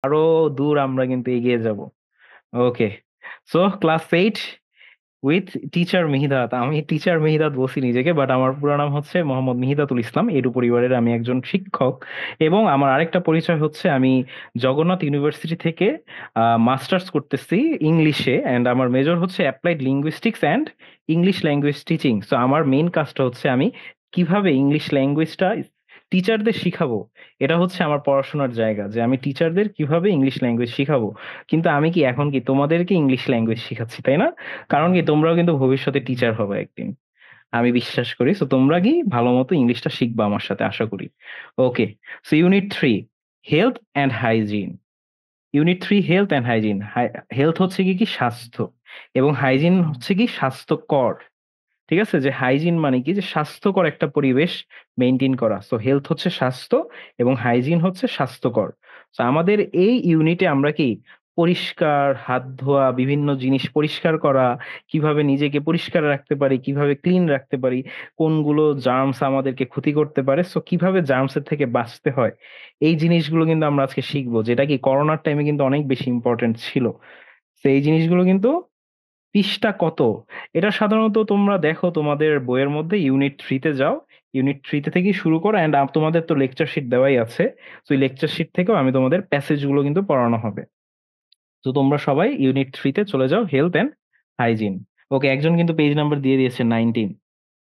আরো দূর আমরা কিন্তু এগিয়ে যাব। Okay, so class 8 with teacher মিহিদাত। আমি টিচার মিহিদাত বলছি নিজেকে, বাট আমার পুরো নাম হচ্ছে মোহাম্মদ মিহিদাতুল ইসলাম। এডু পরিবারের আমি একজন শিক্ষক। এবং আমার আরেকটা পরিচয় হচ্ছে আমি জগন্নাথ ইউনিভার্সিটি থেকে মাস্টার্স করতেছি ইংলিশে, অ্যান্ড আমার মেজর হচ্ছে applied linguistics and English language teaching. So আমার মেইন কাজটা হচ্ছে আমি কিভাবে ইংলিশ ল্যাঙ্গুয়েজটা টিচারদের শিখাবো। এটা হচ্ছে আমার পড়াশোনার জায়গা, যে আমি টিচারদের কিভাবে ইংলিশ ল্যাঙ্গুয়েজ শিখাবো। কিন্তু আমি কি এখন কি তোমাদেরকে ইংলিশ ল্যাঙ্গুয়েজ শিখাচ্ছি, তাই না? কারণ কি তোমরাও কিন্তু ভবিষ্যতে টিচার হবে একদিন, আমি বিশ্বাস করি। সো তোমরা কি ভালো মতো ইংলিশটা শিখবা আমার সাথে, আশা করি। Okay, so unit 3, health and hygiene. Unit 3, health and hygiene. Health হচ্ছে কি কি স্বাস্থ্য, এবং হাইজিন হচ্ছে কি স্বাস্থ্যকর। ঠিক আছে, যে হাইজিন মানে কি, যে স্বাস্থ্যকর একটা পরিবেশ মেনটেন করা। সো হেলথ হচ্ছে স্বাস্থ্য এবং হাইজিন হচ্ছে স্বাস্থ্যকর। তো আমাদের এই ইউনিটে আমরা কি পরিষ্কার হাত ধোয়া, বিভিন্ন জিনিস পরিষ্কার করা, কিভাবে নিজেকে পরিষ্কার রাখতে পারি, কিভাবে ক্লিন রাখতে পারি, কোনগুলো জার্মস আমাদেরকে ক্ষতি করতে পারে, সো কিভাবে জার্মসের থেকে বাঁচতে হয়, এই জিনিসগুলো কিন্তু আমরা আজকে শিখবো, যেটা কি করোনার টাইমে কিন্তু অনেক বেশি ইম্পর্টেন্ট ছিল। তো এই জিনিসগুলো কিন্তু পৃষ্ঠা কত, এটা সাধারণত তোমরা দেখো তোমাদের বইয়ের মধ্যে। ইউনিট 3-তে যাও, ইউনিট 3 থেকে শুরু করো, অ্যান্ড তোমাদের তো লেকচার শিট দেওয়াই আছে। তো এই লেকচার শিট থেকেও আমি তোমাদের প্যাসেজ গুলো কিন্তু পড়ানো হবে। তো তোমরা সবাই ইউনিট 3-তে চলে যাও, হেলথ অ্যান্ড হাইজিন। ওকে, একজন কিন্তু পেজ নাম্বার দিয়ে দিয়েছে 19।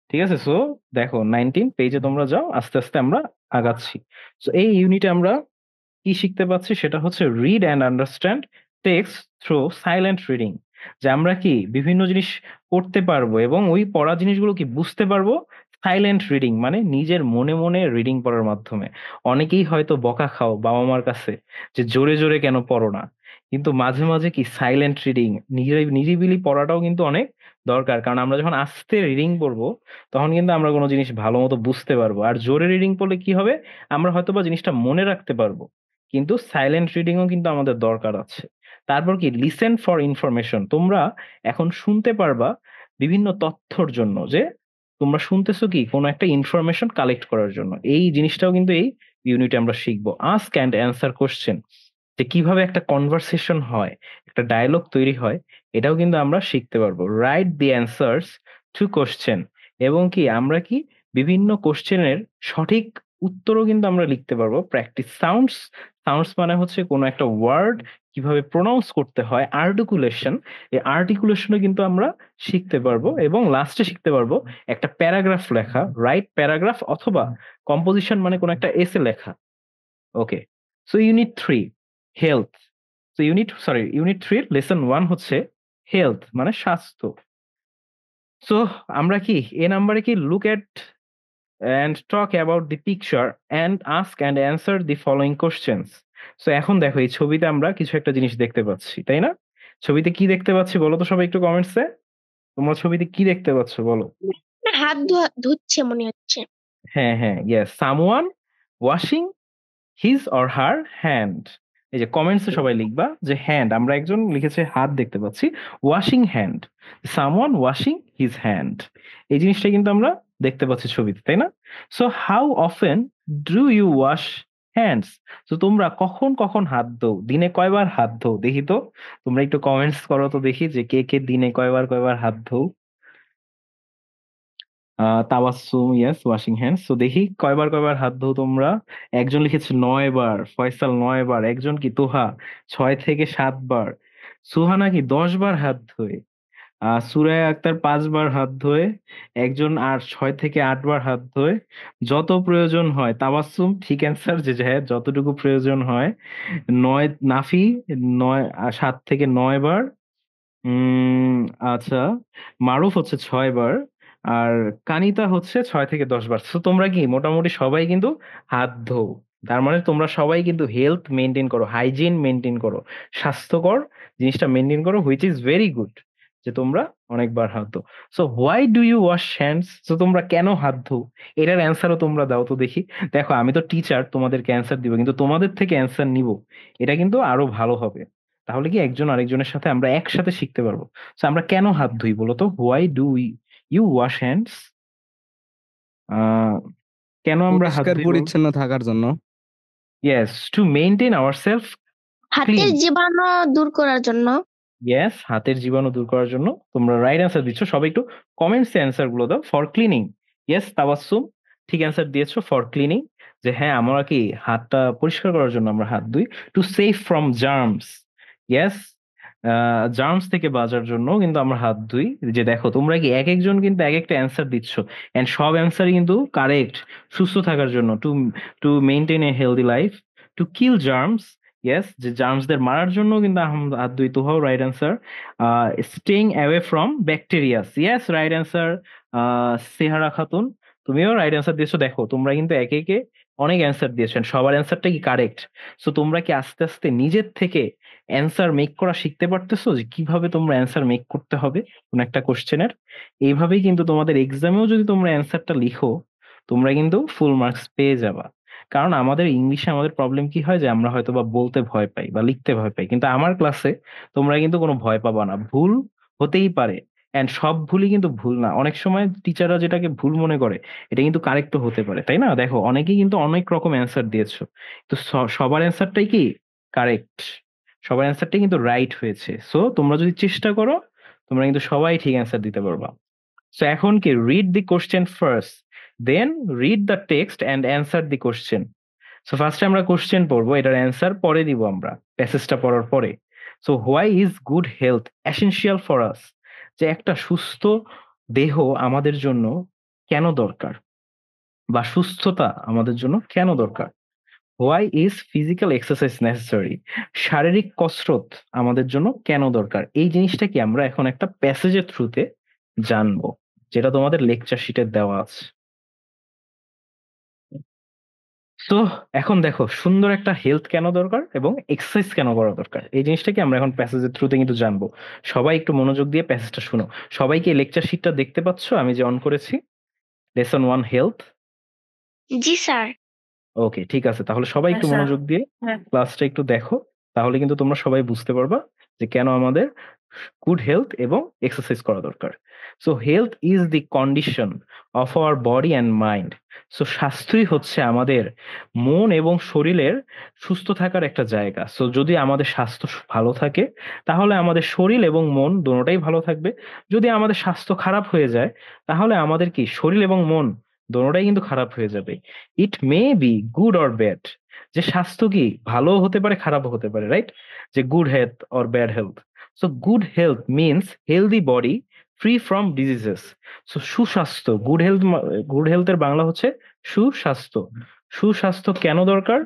ঠিক আছে, সো দেখো 19 পেজে তোমরা যাও, আস্তে আস্তে আমরা আগাচ্ছি। তো এই ইউনিটে আমরা কি শিখতে পাচ্ছি সেটা হচ্ছে read and understand text through silent reading. যে আমরা কি বিভিন্ন জিনিস পড়তে পারবো এবং ওই পড়া জিনিসগুলো কি বুঝতে পারবো সাইলেন্ট রিডিং, মানে নিজের মনে মনে রিডিং পড়ার মাধ্যমে। অনেকেই হয়তো বকা খাও বাবা মার কাছে যে জোরে জোরে কেন পড়ো না, কিন্তু মাঝে মাঝে কি সাইলেন্ট রিডিং, নিরিবিলি পড়াটাও কিন্তু অনেক দরকার। কারণ আমরা যখন আস্তে রিডিং পড়বো তখন কিন্তু আমরা কোনো জিনিস ভালো মতো বুঝতে পারবো। আর জোরে রিডিং পড়লে কি হবে, আমরা হয়তোবা জিনিসটা মনে রাখতে পারবো, কিন্তু সাইলেন্ট রিডিংও কিন্তু আমাদের দরকার আছে। তারপর কি লিসেন ফর ইনফরমেশন। তোমরা এখন শুনতে পারবা বিভিন্ন তথ্যর জন্য, যে তোমরা শুনতেছো কি কোনো একটা ইনফরমেশন কালেক্ট করার জন্য। এই জিনিসটাও কিন্তু এই ইউনিটে আমরা শিখবো। আস্ক অ্যান্ড অ্যান্সার কোশ্চেন, যে কিভাবে একটা কনভারসেশন হয়, একটা ডায়লগ তৈরি হয়, এটাও কিন্তু আমরা শিখতে পারবো। Write the answers two question, এবং কি আমরা কি বিভিন্ন কোশ্চেনের সঠিক উত্তরও কিন্তু আমরা লিখতে পারবো। Practice sounds. সাউন্ডস মানে হচ্ছে কোনো একটা ওয়ার্ড কিভাবে প্রোনাউন্স করতে হয়, আর্টিকুলেশন। এই আর্টিকুলেশনও কিন্তু আমরা শিখতে পারবো। এবং লাস্টে শিখতে পারবো একটা প্যারাগ্রাফ লেখা, রাইট প্যারাগ্রাফ, অথবা কম্পোজিশন মানে কোনো একটা এসে লেখা। ওকে, সো ইউনিট 3, হেলথ। তো ইউনিট 3 লেসন 1 হচ্ছে হেলথ মানে স্বাস্থ্য। সো আমরা কি এ নাম্বারে কি look at and talk about the picture and ask and answer the following questions. So এখন দেখো এই ছবিতে আমরা কিছু একটা জিনিস দেখতে পাচ্ছি, তাই না? ছবিতে কি দেখতে পাচ্ছি বলো তো সবাই একটু কমেন্টসে। তোমরা ছবিতে কি দেখতে পাচ্ছ বলো। না, ধুচ্ছে মনে হচ্ছে। হ্যাঁ হ্যাঁ, yes, someone washing his or her hand. এই যে কমেন্টসে সবাই লিখবা যে হ্যান্ড, আমরা একজন লিখেছে হাত দেখতে পাচ্ছি, washing hand, someone washing his hand. এই জিনিসটা কিন্তু আমরা দেখতে পাচ্ছি ছবিতে, তাই না? So how often do you wash hands. তো তোমরা কখন কখন হাত ধো, দিনে কয়বার হাত ধো দেখি তো। তোমরা একটু কমেন্টস করো তো দেখি, যে কে কে দিনে কয়বার কয়বার হাত ধো। Tabassum, yes, washing hands. তো দেখি কয়বার কয়বার হাত ধো তোমরা। একজন লিখেছে 9 বার, ফয়সাল 9 বার। একজন কি তোহা 6 থেকে 7 বার। সুহানা কি 10 বার হাত ধোয়। সুরায়া আক্তার 5 বার হাত ধোয়। একজন আর 6 থেকে 8 বার হাত ধোয়। যত প্রয়োজন হয়, তাবাসসুম ঠিক অ্যান্সার, যে হ্যাঁ যতটুকু প্রয়োজন হয়। নাফি 7 থেকে 9 বার। উম আচ্ছা, মারুফ হচ্ছে 6 বার। আর কানিতা হচ্ছে 6 থেকে 10 বার। তো তোমরা কি মোটামুটি সবাই কিন্তু হাত ধো। তার মানে তোমরা সবাই কিন্তু হেলথ মেনটেন করো, হাইজিন মেনটেন করো, স্বাস্থ্যকর জিনিসটা মেনটেন করো, হুইচ ইজ ভেরি গুড, যে তোমরা অনেকবার হাত ধো। So why do you wash hands. তো তোমরা কেন হাত ধো, এটার অ্যান্সারও তোমরা দাও তো দেখি। দেখো আমি তো টিচার, তোমাদেরকে অ্যান্সার দিব, কিন্তু তোমাদের থেকে অ্যান্সার নিব, এটা কিন্তু আরো ভালো হবে। তাহলে কি একজন আরেকজনের সাথে আমরা একসাথে শিখতে পারবো। তো আমরা কেন হাত ধুই বলো তো, why do you wash hands. কেন আমরা হাত পরিষ্কার ধুই বলো। পরিচ্ছন্ন থাকার জন্য। Yes, to maintain our self হাতের ক্লিন। জীবাণু দূর করার জন্য। ইয়েস, হাতের জীবাণু দূর করার জন্য। তোমরা রাইট অ্যান্সার দিচ্ছ। সবাই একটু কমেন্টসে অ্যান্সার গুলো দাও। For cleaning. ইয়েস, তাবাসসুম ঠিক অ্যান্সার দিয়েছো, ফর ক্লিনিং। যে হ্যাঁ, আমরা কি হাতটা পরিষ্কার করার জন্য আমরা হাত ধুই। To save from germs. Yes, germs থেকে বাঁচার জন্য কিন্তু আমরা হাত ধুই। যে দেখো, তোমরা কি এক একজন কিন্তু এক একটা অ্যান্সার দিচ্ছ, এন্ড সব অ্যান্সারই কিন্তু কারেক্ট। সুস্থ থাকার জন্য, to to maintain a healthy life, to kill germs. Yes, যে জার্মসদের মারার জন্য কিন্তু আমরা হাত ধুই। তো how right answer. Staying away from bacterias. Yes, right answer. Sehara Khatun, তুমিও রাইট অ্যান্সার দিয়েছো। দেখো, তোমরা কিন্তু একে একে অনেক অ্যান্সার দিয়েছেন, সবার অ্যান্সারটা কি কারেক্ট। সো তোমরা কি আস্তে আস্তে নিজের থেকে অ্যান্সার মেক করা শিখতে পারতেছো, যে কিভাবে তোমরা অ্যান্সার মেক করতে হবে কোন একটা কোশ্চেনের। এইভাবেই কিন্তু তোমাদের এক্সামেও যদি তোমরা অ্যান্সারটা লিখো, তোমরা কিন্তু ফুল মার্কস পেয়ে যাবা। কারণ আমাদের ইংলিশে আমাদের প্রবলেম কি হয়, যে আমরা হয়তো বা বলতে ভয় পাই বা লিখতে ভয় পাই, কিন্তু আমার ক্লাসে তোমরা কিন্তু কোনো ভয় পাবা না। ভুল হতেই পারে, এন্ড সব ভুলই কিন্তু ভুল না। অনেক সময় টিচাররা যেটাকে ভুল মনে করে, এটা কিন্তু কারেক্ট হতে পারে, তাই না? দেখো, অনেকেই কিন্তু অনেক রকম অ্যান্সার দিয়েছো, তো সবার অ্যান্সারটাই কি কারেক্ট, সবার অ্যান্সারটাই কিন্তু রাইট হয়েছে। সো তোমরা যদি চেষ্টা করো, তোমরা কিন্তু সবাই ঠিক অ্যান্সার দিতে পারবা। সো এখন কি, read the question first, then read the text and answer the question. So ফার্স্টে আমরা কোশ্চেন পড়বো, এটার অ্যান্সার পরে দিব আমরা প্যাসেজটা পড়ার পরে। So why is good health essential for us? যে একটা সুস্থ দেহ আমাদের জন্য কেন দরকার, বা সুস্থতা আমাদের জন্য কেন দরকার। Why is physical exercise necessary? শারীরিক কসরত আমাদের জন্য কেন দরকার, এই জিনিসটা কি আমরা এখন একটা প্যাসেজের থ্রুতে জানবো, যেটা তোমাদের লেকচার শিটে দেওয়া আছে। তো এখন দেখো, সুন্দর একটা হেলথ কেন দরকার এবং এক্সারসাইজ কেন করা দরকার, এই জিনিসটা কি আমরা এখন প্যাসেজের থ্রুতে কিন্তু জানবো। সবাই একটু মনোযোগ দিয়ে প্যাসেজটা শুনো। সবাই কি লেকচার শিটটা দেখতে পাচ্ছো আমি যে অন করেছি? Lesson 1 health. জি স্যার। ওকে, ঠিক আছে, তাহলে সবাই হ্যাঁ একটু স্যার। মনোযোগ দিয়ে ক্লাসটা একটু দেখো। তাহলে কিন্তু তোমরা সবাই বুঝতে পারবা যে কেন আমাদের গুড হেলথ এবং এক্সারসাইজ করা দরকার। So health is the condition of our body and mind. So স্বাস্থ্যই হচ্ছে আমাদের মন এবং শরীরের সুস্থ থাকার একটা জায়গা। সো যদি আমাদের স্বাস্থ্য ভালো থাকে, তাহলে আমাদের শরীর এবং মন দুটোটাই ভালো থাকবে। যদি আমাদের স্বাস্থ্য খারাপ হয়ে যায়, তাহলে আমাদের কি শরীর এবং মন দুটোটাই কিন্তু খারাপ হয়ে যাবে। It may be good or bad. যে স্বাস্থ্য কি ভালো হতে পারে, খারাপও হতে পারে, রাইট? যে good health or bad health. So good health means healthy body free from diseases. So সুস্বাস্থ্য, গুড হেলথ, গুড হেলথের বাংলা হচ্ছে সুস্বাস্থ্য। সুস্বাস্থ্য কেন দরকার?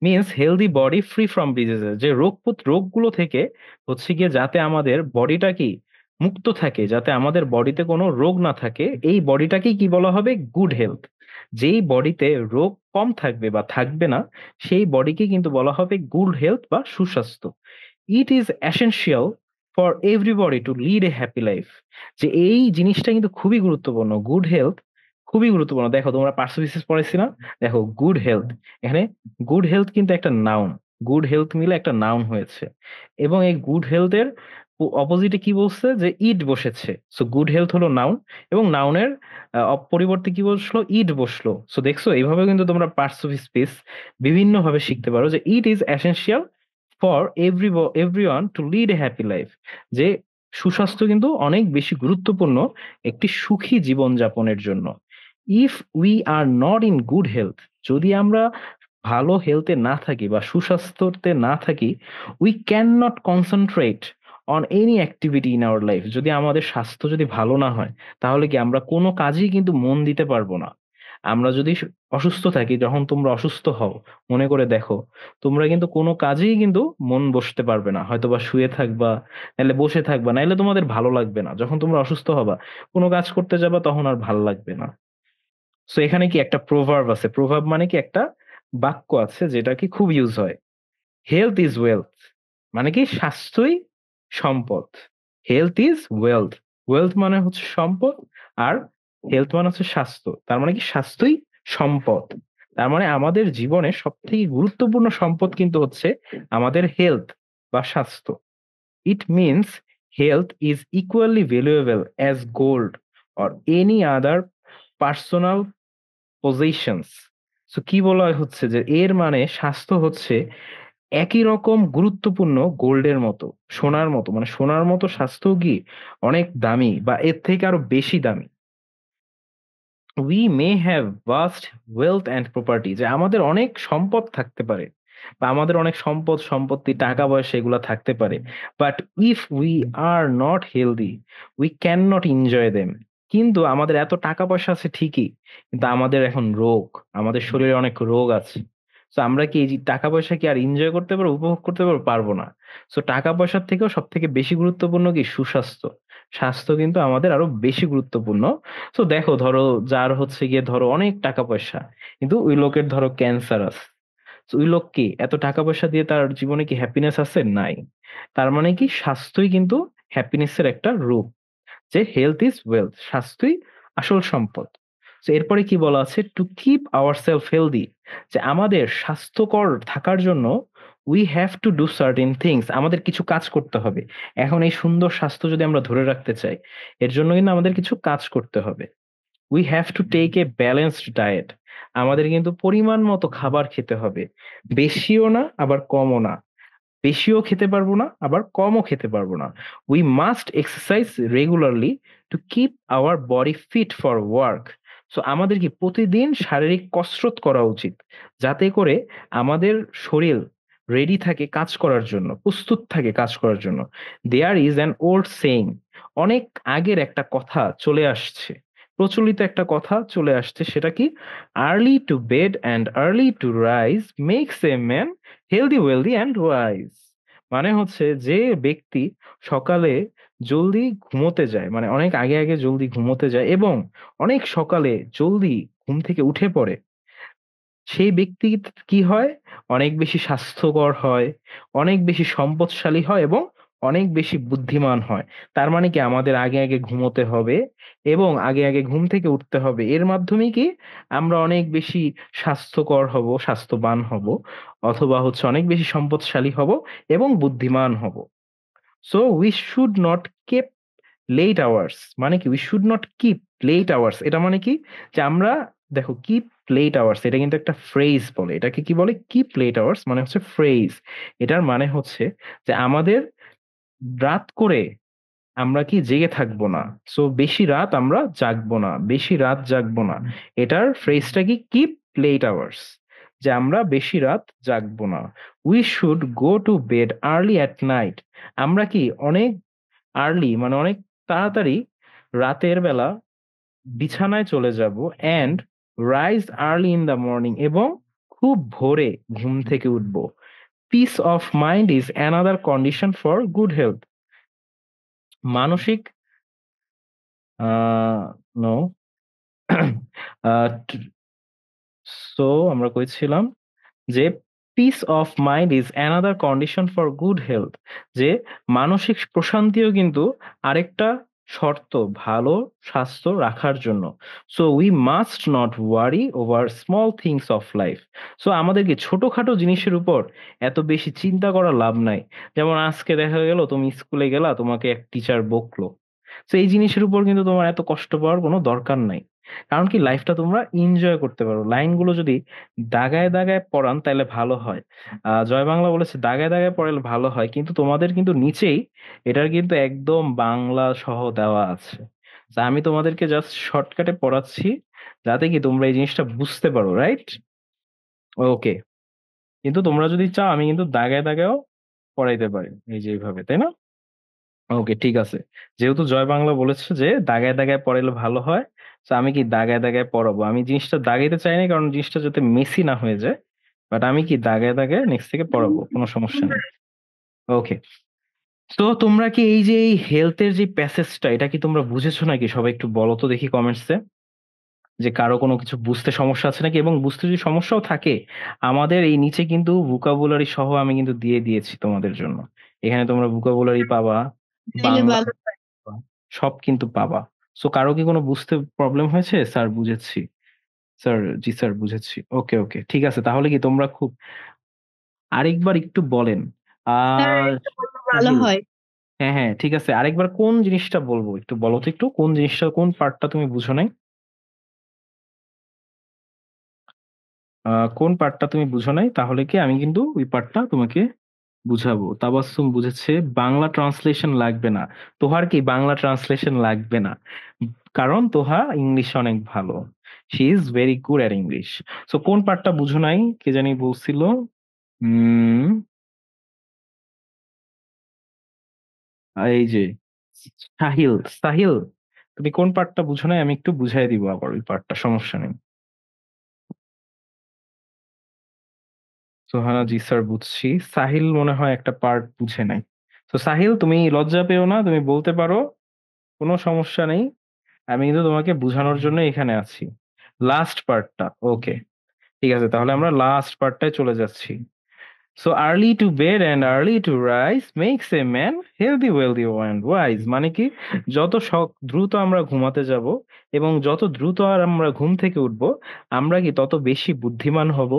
Means healthy body free from diseases, যে রোগগুলো থেকে হচ্ছে গিয়ে যাতে আমাদের বডিটা কি মুক্ত থাকে, যাতে আমাদের বডিতে কোনো রোগ না থাকে, এই বডিটাকেই কি বলা হবে? Good health. যেই বডিতে রোগ কম থাকবে বা থাকবে না, সেই বডিকে কিন্তু বলা হবে গুড হেলথ বা সুস্বাস্থ্য। It is essential for everybody two lead a happy life. যে এই জিনিসটা কিন্তু খুবই গুরুত্বপূর্ণ, গুড হেলথ খুবই গুরুত্বপূর্ণ। দেখো, তোমরা পার্শ্ব বিশেষ পড়াইছি না? দেখো, গুড হেলথ, এখানে গুড হেলথ কিন্তু একটা নাউন, গুড হেলথ মিলে একটা নাউন হয়েছে। এবং এই গুড হেলথের অপোজিটে কি বলছে, যে ইট বসেছে। সো গুড হেলথ হলো নাউন, এবং নাউনের পরিবর্তে কি বসলো? ইট বসলো। সো দেখছো, এইভাবে কিন্তু তোমরা পার্টস অফ স্পিচ বিভিন্ন ভাবে শিখতে পারো, যে it is essential for everyone two lead a happy life. যে সুস্বাস্থ্য কিন্তু অনেক বেশি গুরুত্বপূর্ণ একটি সুখী জীবন যাপনের জন্য। If we are not in good health, যদি আমরা ভালো হেলথে না থাকি বা সুস্বাস্থ্যতে না থাকি, we can not concentrate on any activity in our life. যদি আমাদের স্বাস্থ্য যদি ভালো না হয়, তাহলে কি আমরা কোনো কাজেই কিন্তু মন দিতে পারবো না। আমরা যদি অসুস্থ থাকি, যখন তোমরা অসুস্থ হও, মনে করে দেখো, তোমরা কিন্তু কোনো কাজেই কিন্তু মন বসতে পারবে না। হয়তোবা শুয়ে থাকবা, নাহলে বসে থাকবা, নাহলে তোমাদের ভালো লাগবে না। যখন তোমরা অসুস্থ হবা, কোনো কাজ করতে যাবা, তখন আর ভালো লাগবে না। সো এখানে কি একটা প্রভার্ব আছে, প্রভার্ব মানে কি একটা বাক্য আছে যেটা কি খুব ইউজ হয়। হেলথ ইজ ওয়েলথ, মানে কি স্বাস্থ্যই সম্পদ। হেলথ ইজ ওয়েলথ, ওয়েলথ মানে হচ্ছে সম্পদ, আর হেলথ মানে হচ্ছে স্বাস্থ্য। তার মানে কি স্বাস্থ্যই সম্পদ। তার মানে আমাদের জীবনে সব থেকে গুরুত্বপূর্ণ সম্পদ কিন্তু হচ্ছে আমাদের হেলথ বা স্বাস্থ্য। It means health is equally valuable as gold or any other personal positions. তো কি বলা হচ্ছে যে এর মানে স্বাস্থ্য হচ্ছে একই রকম গুরুত্বপূর্ণ গোল্ডের মতো, সোনার মতো, মানে সোনার মতো স্বাস্থ্য কি অনেক দামি বা এর থেকে আরো বেশি দামি। We may have vast wealth and property, যে আমাদের অনেক সম্পদ থাকতে পারে বা আমাদের অনেক সম্পদ সম্পত্তি টাকা পয়সা এগুলো থাকতে পারে, but if we are not healthy we can not enjoy them. কিন্তু আমাদের এত টাকা পয়সা আছে ঠিকই, কিন্তু আমাদের এখন রোগ, আমাদের শরীরে অনেক রোগ আছে। তো আমরা কি এই যে টাকা পয়সা কি আর এনজয় করতে পারবো, উপভোগ করতে পারবো? পারবো না। তো টাকা পয়সার থেকেও সব থেকে বেশি গুরুত্বপূর্ণ কি সুস্বাস্থ্য। স্বাস্থ্য কিন্তু আমাদের আরো বেশি গুরুত্বপূর্ণ। তো দেখো, ধরো যার হচ্ছে গিয়ে ধরো অনেক টাকা পয়সা, কিন্তু ওই লোকের ধরো ক্যান্সার আছে। তো ওই লোক কি এত টাকা পয়সা দিয়ে তার জীবনে কি হ্যাপিনেস আছে? নাই। তার মানে কি স্বাস্থ্যই কিন্তু হ্যাপিনেসের একটা রূপ, যে হেলথ ইজ ওয়েলথ, স্বাস্থ্যই আসল সম্পদ। তো এরপরে কি বলা আছে, two keep our self healthy, যে আমাদের স্বাস্থ্যকর থাকার জন্য we have to do certain things, আমাদের কিছু কাজ করতে হবে। এখন এই সুন্দর স্বাস্থ্য যদি আমরা ধরে রাখতে চাই, এর জন্য কিন্তু আমাদের কিছু কাজ করতে হবে। We have to take a balanced diet, আমাদের কিন্তু পরিমাণ মতো খাবার খেতে হবে, বেশিও না আবার কমও না, বেশিও খেতে পারবো না আবার কমও খেতে পারবো না। We must exercise regularly to keep our body fit for work, so আমাদের কি প্রতিদিন শারীরিক কসরত করা উচিত, যাতে করে আমাদের শরীর রেডি থাকে কাজ করার জন্য, প্রস্তুত থাকে কাজ করার জন্য। There is an old saying, অনেক আগের একটা কথা চলে আসছে, প্রচলিত একটা কথা চলে আসছে, সেটা কি, early to bed and early to rise makes a man healthy wealthy and wise. মানে হচ্ছে যে ব্যক্তি সকালে জলদি ঘুমোতে যায়, মানে অনেক আগে আগে জলদি ঘুমোতে যায় এবং অনেক সকালে জলদি ঘুম থেকে উঠে পড়ে, সেই ব্যক্তি কি হয়, অনেক বেশি স্বাস্থ্যকর হয়, অনেক বেশি সম্পদশালী হয় এবং অনেক বেশি বুদ্ধিমান হয়। তার মানে কি আমাদের আগে আগে ঘুমোতে হবে এবং আগে আগে ঘুম থেকে উঠতে হবে, এর মাধ্যমে কি আমরা অনেক বেশি স্বাস্থ্যকর হব, স্বাস্থ্যবান হব, অথবা হচ্ছে অনেক বেশি সম্পদশালী হব এবং বুদ্ধিমান হব। So we should not keep late hours, মানে কি we should not keep late hours, এটা মানে কি, যে আমরা, দেখো কিপ লেট আওয়ার্স এটা কিন্তু একটা ফ্রেজ বলে, এটাকে কি বলে, কিপ লেট আওয়ার্স মানে হচ্ছে ফ্রেজ। এটার মানে হচ্ছে যে আমাদের রাত করে আমরা কি জেগে থাকবো না, সো বেশি রাত আমরা জাগবো না, বেশি রাত জাগবো না। এটার ফ্রেজটা কি, কিপ লেট আওয়ার্স, যে আমরা বেশি রাত জাগবো না। We should go to bed early at night, আমরা কি অনেক আর্লি মানে অনেক তাড়াতাড়ি রাতের বেলা বিছানায় চলে যাব, and rise early in the morning, এবং খুব ভোরে ঘুম থেকে উঠবো। Piece of mind is another condition for good health, মানসিক নো সো আমরা কইছিলাম যে piece of mind is another condition for good health, যে মানসিক প্রশান্তিও কিন্তু আরেকটা শর্ত ভালো স্বাস্থ্য রাখার জন্য। So we must not worry over small things of life, so আমাদেরকে ছোটখাটো জিনিসের উপর এত বেশি চিন্তা করা লাভ নাই। যেমন আজকে দেখা গেল তুমি স্কুলে গেলা, তোমাকে এক টিচার বকলো, তো এই জিনিসের উপর কিন্তু তোমার এত কষ্ট পাওয়ার কোনো দরকার নাই। কারণ কি লাইফটা তোমরা এনজয় করতে পারো, লাইনগুলো যদি দাগায় দাগায় পড়ান তাহলে ভালো হয়। জয় বাংলা বলেছে দাগায় দাগায় পড়ালে ভালো হয়, কিন্তু তোমাদের কিন্তু নিচেই এটার কিন্তু একদম বাংলা সহ দেওয়া আছে। তা আমি তোমাদেরকে জাস্ট শর্টকাটে পড়াচ্ছি, যাতে কি তোমরা এই জিনিসটা বুঝতে পারো, রাইট? ওকে। কিন্তু তোমরা যদি চাও আমি কিন্তু দাগায় দাগায়ও পড়াইতে পারি, এই যে এইভাবে, তাই না? ওকে, ঠিক আছে। যেহেতু জয় বাংলা বলেছে যে দাগায় দাগায় পড়াইলে ভালো হয়, তো আমি কি দাগায় দাগায় পড়াবো, আমি জিনিসটা দাগাইতে চাই না কারণ জিনিসটা যাতে মেসি না হয়ে যায়, বাট আমি কি দাগায় দাগায় নেক্সট থেকে পড়াবো, কোনো সমস্যা নেই। ওকে। তো তোমরা কি এই যে এই হেলথের যে প্যাসেজটা, এটা কি তোমরা বুঝেছো নাকি? সবাই একটু বলো তো দেখি কমেন্টসে, যে কারো কোনো কিছু বুঝতে সমস্যা আছে নাকি, এবং বুঝতে যদি সমস্যাও থাকে আমাদের এই নিচে কিন্তু ভোকাবুলারি সহ আমি কিন্তু দিয়ে দিয়েছি তোমাদের জন্য। এখানে তোমরা ভোকাবুলারি পাবা, তাইলে বাংলা ভালো। পাবা, সব কিন্তু পাবা। সো কারো কি কোনো বুঝতে প্রবলেম হয়েছে? স্যার বুঝেছি, স্যার, জি স্যার বুঝেছি। ওকে ওকে, ঠিক আছে, তাহলে কি তোমরা খুব আরেকবার একটু বলেন। স্যার আহ এটা বললে ভালো সাহিল, হয়। হ্যাঁ হ্যাঁ ঠিক আছে, আরেকবার কোন জিনিসটা বলবো একটু বলো তো, একটু কোন জিনিসটা, কোন পার্টটা তুমি বুঝো নাই? কোন পার্টটা তুমি বুঝো নাই, তাহলে কি আমি কিন্তু ওই পার্টটা তোমাকে বুঝাবো। তাবাসসুম বুঝেছে বাংলা ট্রান্সলেশন লাগবে না। তোহার কি বাংলা ট্রান্সলেশন লাগবে না, কারণ তোহা ইংলিশ অনেক ভালো। She is very good at English. So কোন পার্টটা বুঝো নাই কে জানি বলছিল? উম এই যে সাহিল, সাহিল, তুমি কোন পার্টটা বুঝো নাই? আমি একটু বুঝাই দিব আবার ওই পার্টটা, সমস্যা নেই। সোহানা জি স্যার বুঝছি, সাহিল মনে হয় একটা পার্ট বুঝে নাই। তো সাহিল তুমি লজ্জা পেও না, তুমি বলতে পারো, কোনো সমস্যা নেই। আমি কিন্তু তোমাকে বোঝানোর জন্য এখানে আছি। লাস্ট পার্টটা, ওকে, ঠিক আছে, তাহলে আমরা লাস্ট পার্টটায় চলে যাচ্ছি। So early to bed and early to rise makes a man healthy wealthy and wise. মানে কি, যত দ্রুত আমরা ঘুমাতে যাব এবং যত দ্রুত আর আমরা ঘুম থেকে উঠব, আমরা কি তত বেশি বুদ্ধিমান হব,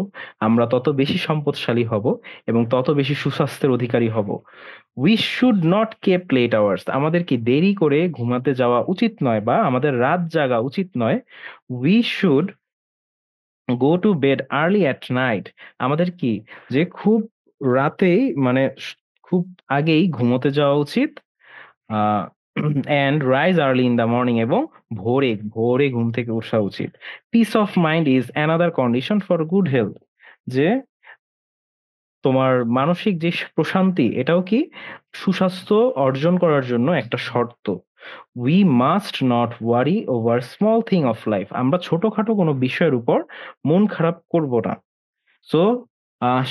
আমরা তত বেশি সম্পদশালী হব এবং তত বেশি সুস্বাস্থ্যের অধিকারী হব। We should not keep late hours. আমাদের কি দেরি করে ঘুমাতে যাওয়া উচিত নয়, বা আমাদের রাত জাগা উচিত নয়। We should go to bed early at night. আমাদের কি, যে খুব রাতেই, মানে খুব আগেই ঘুমোতে যাওয়া উচিত। And rise early in the morning, এবং ভোরে ভোরে ঘুম থেকে ওঠা উচিত। Piece of mind is another condition for good health. যে তোমার মানসিক যে প্রশান্তি, এটাও কি সুস্বাস্থ্য অর্জন করার জন্য একটা শর্ত। We must not worry over small thing of life. আমরা ছোটখাটো কোনো বিষয়ের উপর মন খারাপ করব না। সো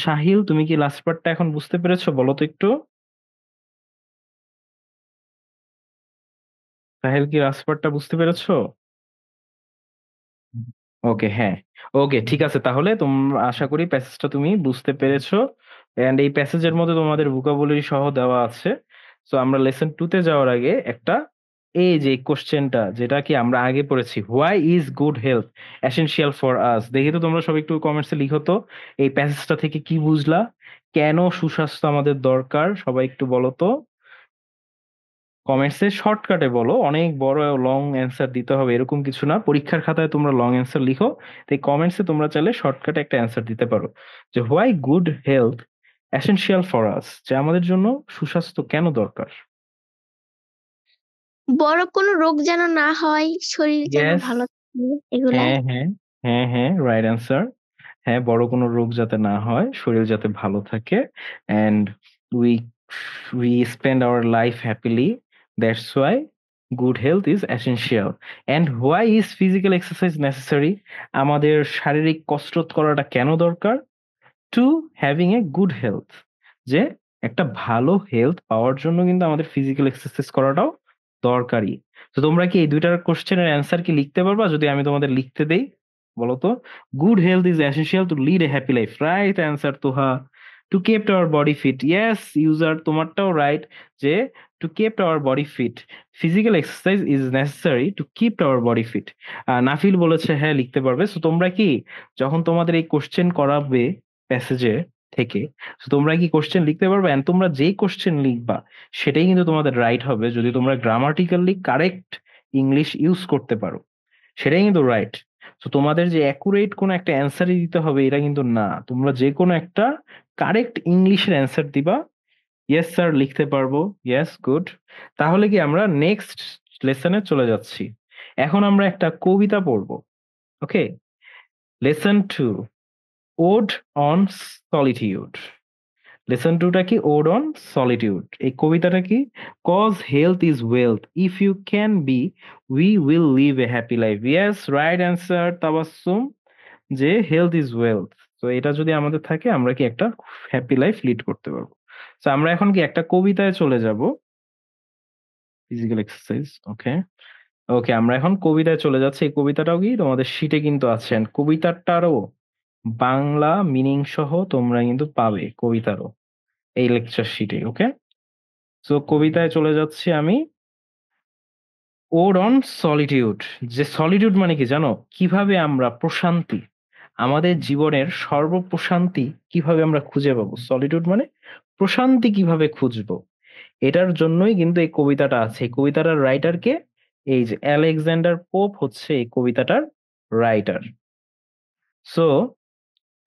শাহিল, তুমি কি লাস্ট পার্টটা এখন বুঝতে পেরেছো? বলো তো একটু। সাহিল কি লাস্ট পার্টটা বুঝতে পেরেছো? ওকে, হ্যাঁ, ওকে, ঠিক আছে, তাহলে তোমরা আশা করি প্যাসেজটা তুমি বুঝতে পেরেছো। এন্ড এই প্যাসেজের মধ্যে তোমাদের ভোকাবুলারি সহ দেওয়া আছে। সো আমরা লেসন 2 তে যাওয়ার আগে একটা, এই যে কোশ্চেনটা যেটা কি আমরা আগে পড়েছি, why is good health essential for us, দেখি তো তোমরা সব একটু কমেন্টসে লিখো তো এই প্যাসেজটা থেকে কি বুঝলা, কেন সুস্বাস্থ্য আমাদের দরকার, সবাই একটু বলো তো। কমেন্টসে শর্টকাটে বলো, অনেক বড় লং অ্যান্সার দিতে হবে এরকম কিছু না, পরীক্ষার খাতায় তোমরা লং অ্যান্সার লিখো, তাই কমেন্টসে তোমরা চাইলে শর্টকাটে একটা অ্যান্সার দিতে পারো, যে why good health essential for us, যে আমাদের জন্য সুস্বাস্থ্য কেন দরকার। বড় কোনো রোগ যেন না হয়, শরীর যেন ইয়েস, ভালো থাকে, এগুলা। হ্যাঁ হ্যাঁ, হ্যাঁ হ্যাঁ, রাইট অ্যান্সার। হ্যাঁ, বড় কোনো রোগ যাতে না হয়, শরীর যাতে ভালো থাকে, and we we spend our life happily, that's why good health is essential. And why is physical exercise necessary, আমাদের শারীরিক কসরত করাটা কেন দরকার, two having a good health, যে একটা ভালো হেলথ পাওয়ার জন্য কিন্তু আমাদের ফিজিক্যাল এক্সারসাইজ করাটাও দরকারি। তো তোমরা কি এই দুইটার কোশ্চেনের অ্যান্সার কি লিখতে পারবা যদি আমি তোমাদের লিখতে দেই? বলো তো। Good health is essential to lead a happy life, right answer Toha. To kept our body fit, yes ইউজার, তোমারটাও রাইট, যে to kept our body fit physical exercise is necessary to keep our body fit. Nafil বলেছে হ্যাঁ লিখতে পারবে। So তোমরা কি, যখন তোমাদের এই কোশ্চেন করাবে প্যাসেজে থেকে, তো তোমরা কি কোশ্চেন লিখতে পারবে, এন্ড তোমরা যেই কোশ্চেন লিখবা সেটাই কিন্তু তোমাদের রাইট হবে, যদি তোমরা গ্রামাটিক্যালি কারেক্ট ইংলিশ ইউজ করতে পারো, সেটাই কিন্তু রাইট। তো তোমাদের যে অ্যাকুরেট কোনো একটা অ্যান্সারই দিতে হবে এটা কিন্তু না, তোমরা যে কোনো একটা কারেক্ট ইংলিশের অ্যান্সার দিবা। ইয়েস স্যার, লিখতে পারবো, ইয়েস, গুড। তাহলে কি আমরা নেক্সট লেসনে চলে যাচ্ছি। এখন আমরা একটা কবিতা পড়বো। Okay, lesson 2, ode on solitude. Lesson টুটা কি, ওড অন সলিটিউড। এই কবিতাটা কি, cause health is wealth, if you can be we will live a happy life. Yes, right answer Tabassum, যে হেলথ ইজ ওয়েলথ। তো এটা যদি আমাদের থাকে আমরা কি একটা হ্যাপি লাইফ লিড করতে পারবো। তো আমরা এখন কি একটা কবিতায় চলে যাব। ফিজিক্যাল এক্সারসাইজ, ওকে, ওকে, আমরা এখন কবিতায় চলে যাচ্ছি। এই কবিতাটাও কি তোমাদের শিটে কিন্তু আছে, and কবিতাটারও বাংলা মিনিং সহ তোমরা কিন্তু পাবে কবিতারও এই লেকচার শিটে। ওকে, সো কবিতায় চলে যাচ্ছি আমি। ওড অন সলিটিউড, যে সলিটিউড মানে কি জানো, কিভাবে আমরা প্রশান্তি, আমাদের জীবনের সর্বপ্রশান্তি কিভাবে আমরা খুঁজে পাবো, সলিটিউড মানে প্রশান্তি কিভাবে খুঁজবো, এটার জন্যই কিন্তু এই কবিতাটা আছে। এই কবিতাটার রাইটার কে, এই যে আলেকজান্ডার পোপ হচ্ছে এই কবিতাটার writer. So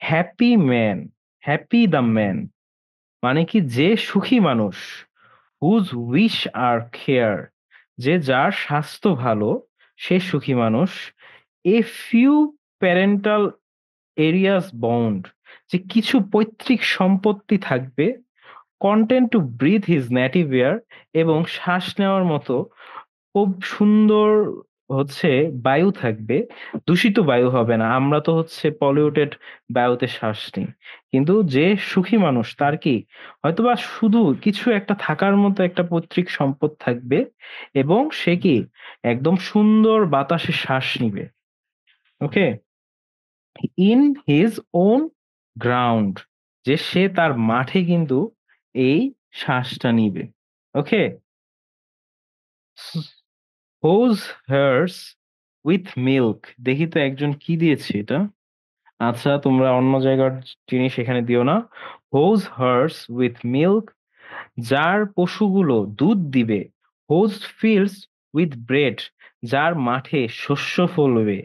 happy man, happy the man মানে কি যে সুখী মানুষ, হুজ উইশ আর কেয়ার যে যার স্বাস্থ্য ভালো সে সুখী মানুষ, a few parental areas bound যে কিছু পৈতৃক সম্পত্তি থাকবে, content to breathe his native air এবং শ্বাস নেওয়ার মতো খুব সুন্দর হচ্ছে বায়ু থাকবে, দূষিত বায়ু হবে না। আমরা তো হচ্ছে পলিউটেড বায়ুতে শ্বাস নিই। কিন্তু যে সুখী মানুষ তার কি হয়তোবা শুধু কিছু একটা থাকার মতো একটা পৈতৃক সম্পদ থাকবে এবং সে কি একদম সুন্দর বাতাসে শ্বাস নিবে। ওকে, ইন হিজ ওন গ্রাউন্ড যে সে তার মাঠে কিন্তু এই শ্বাসটা নিবে। ওকে, হোজ হার্স উইথ মিল্ক, দেখি তো একজন কি দিয়েছে এটা। আচ্ছা, তোমরা অন্য জায়গার জিনিস এখানে দিও না। হোজ হার্স উইথ মিল্ক যার পশুগুলো দুধ দিবে, হোজ ফিল্ডস উইথ ব্রেড যার মাঠে শস্য ফলবে,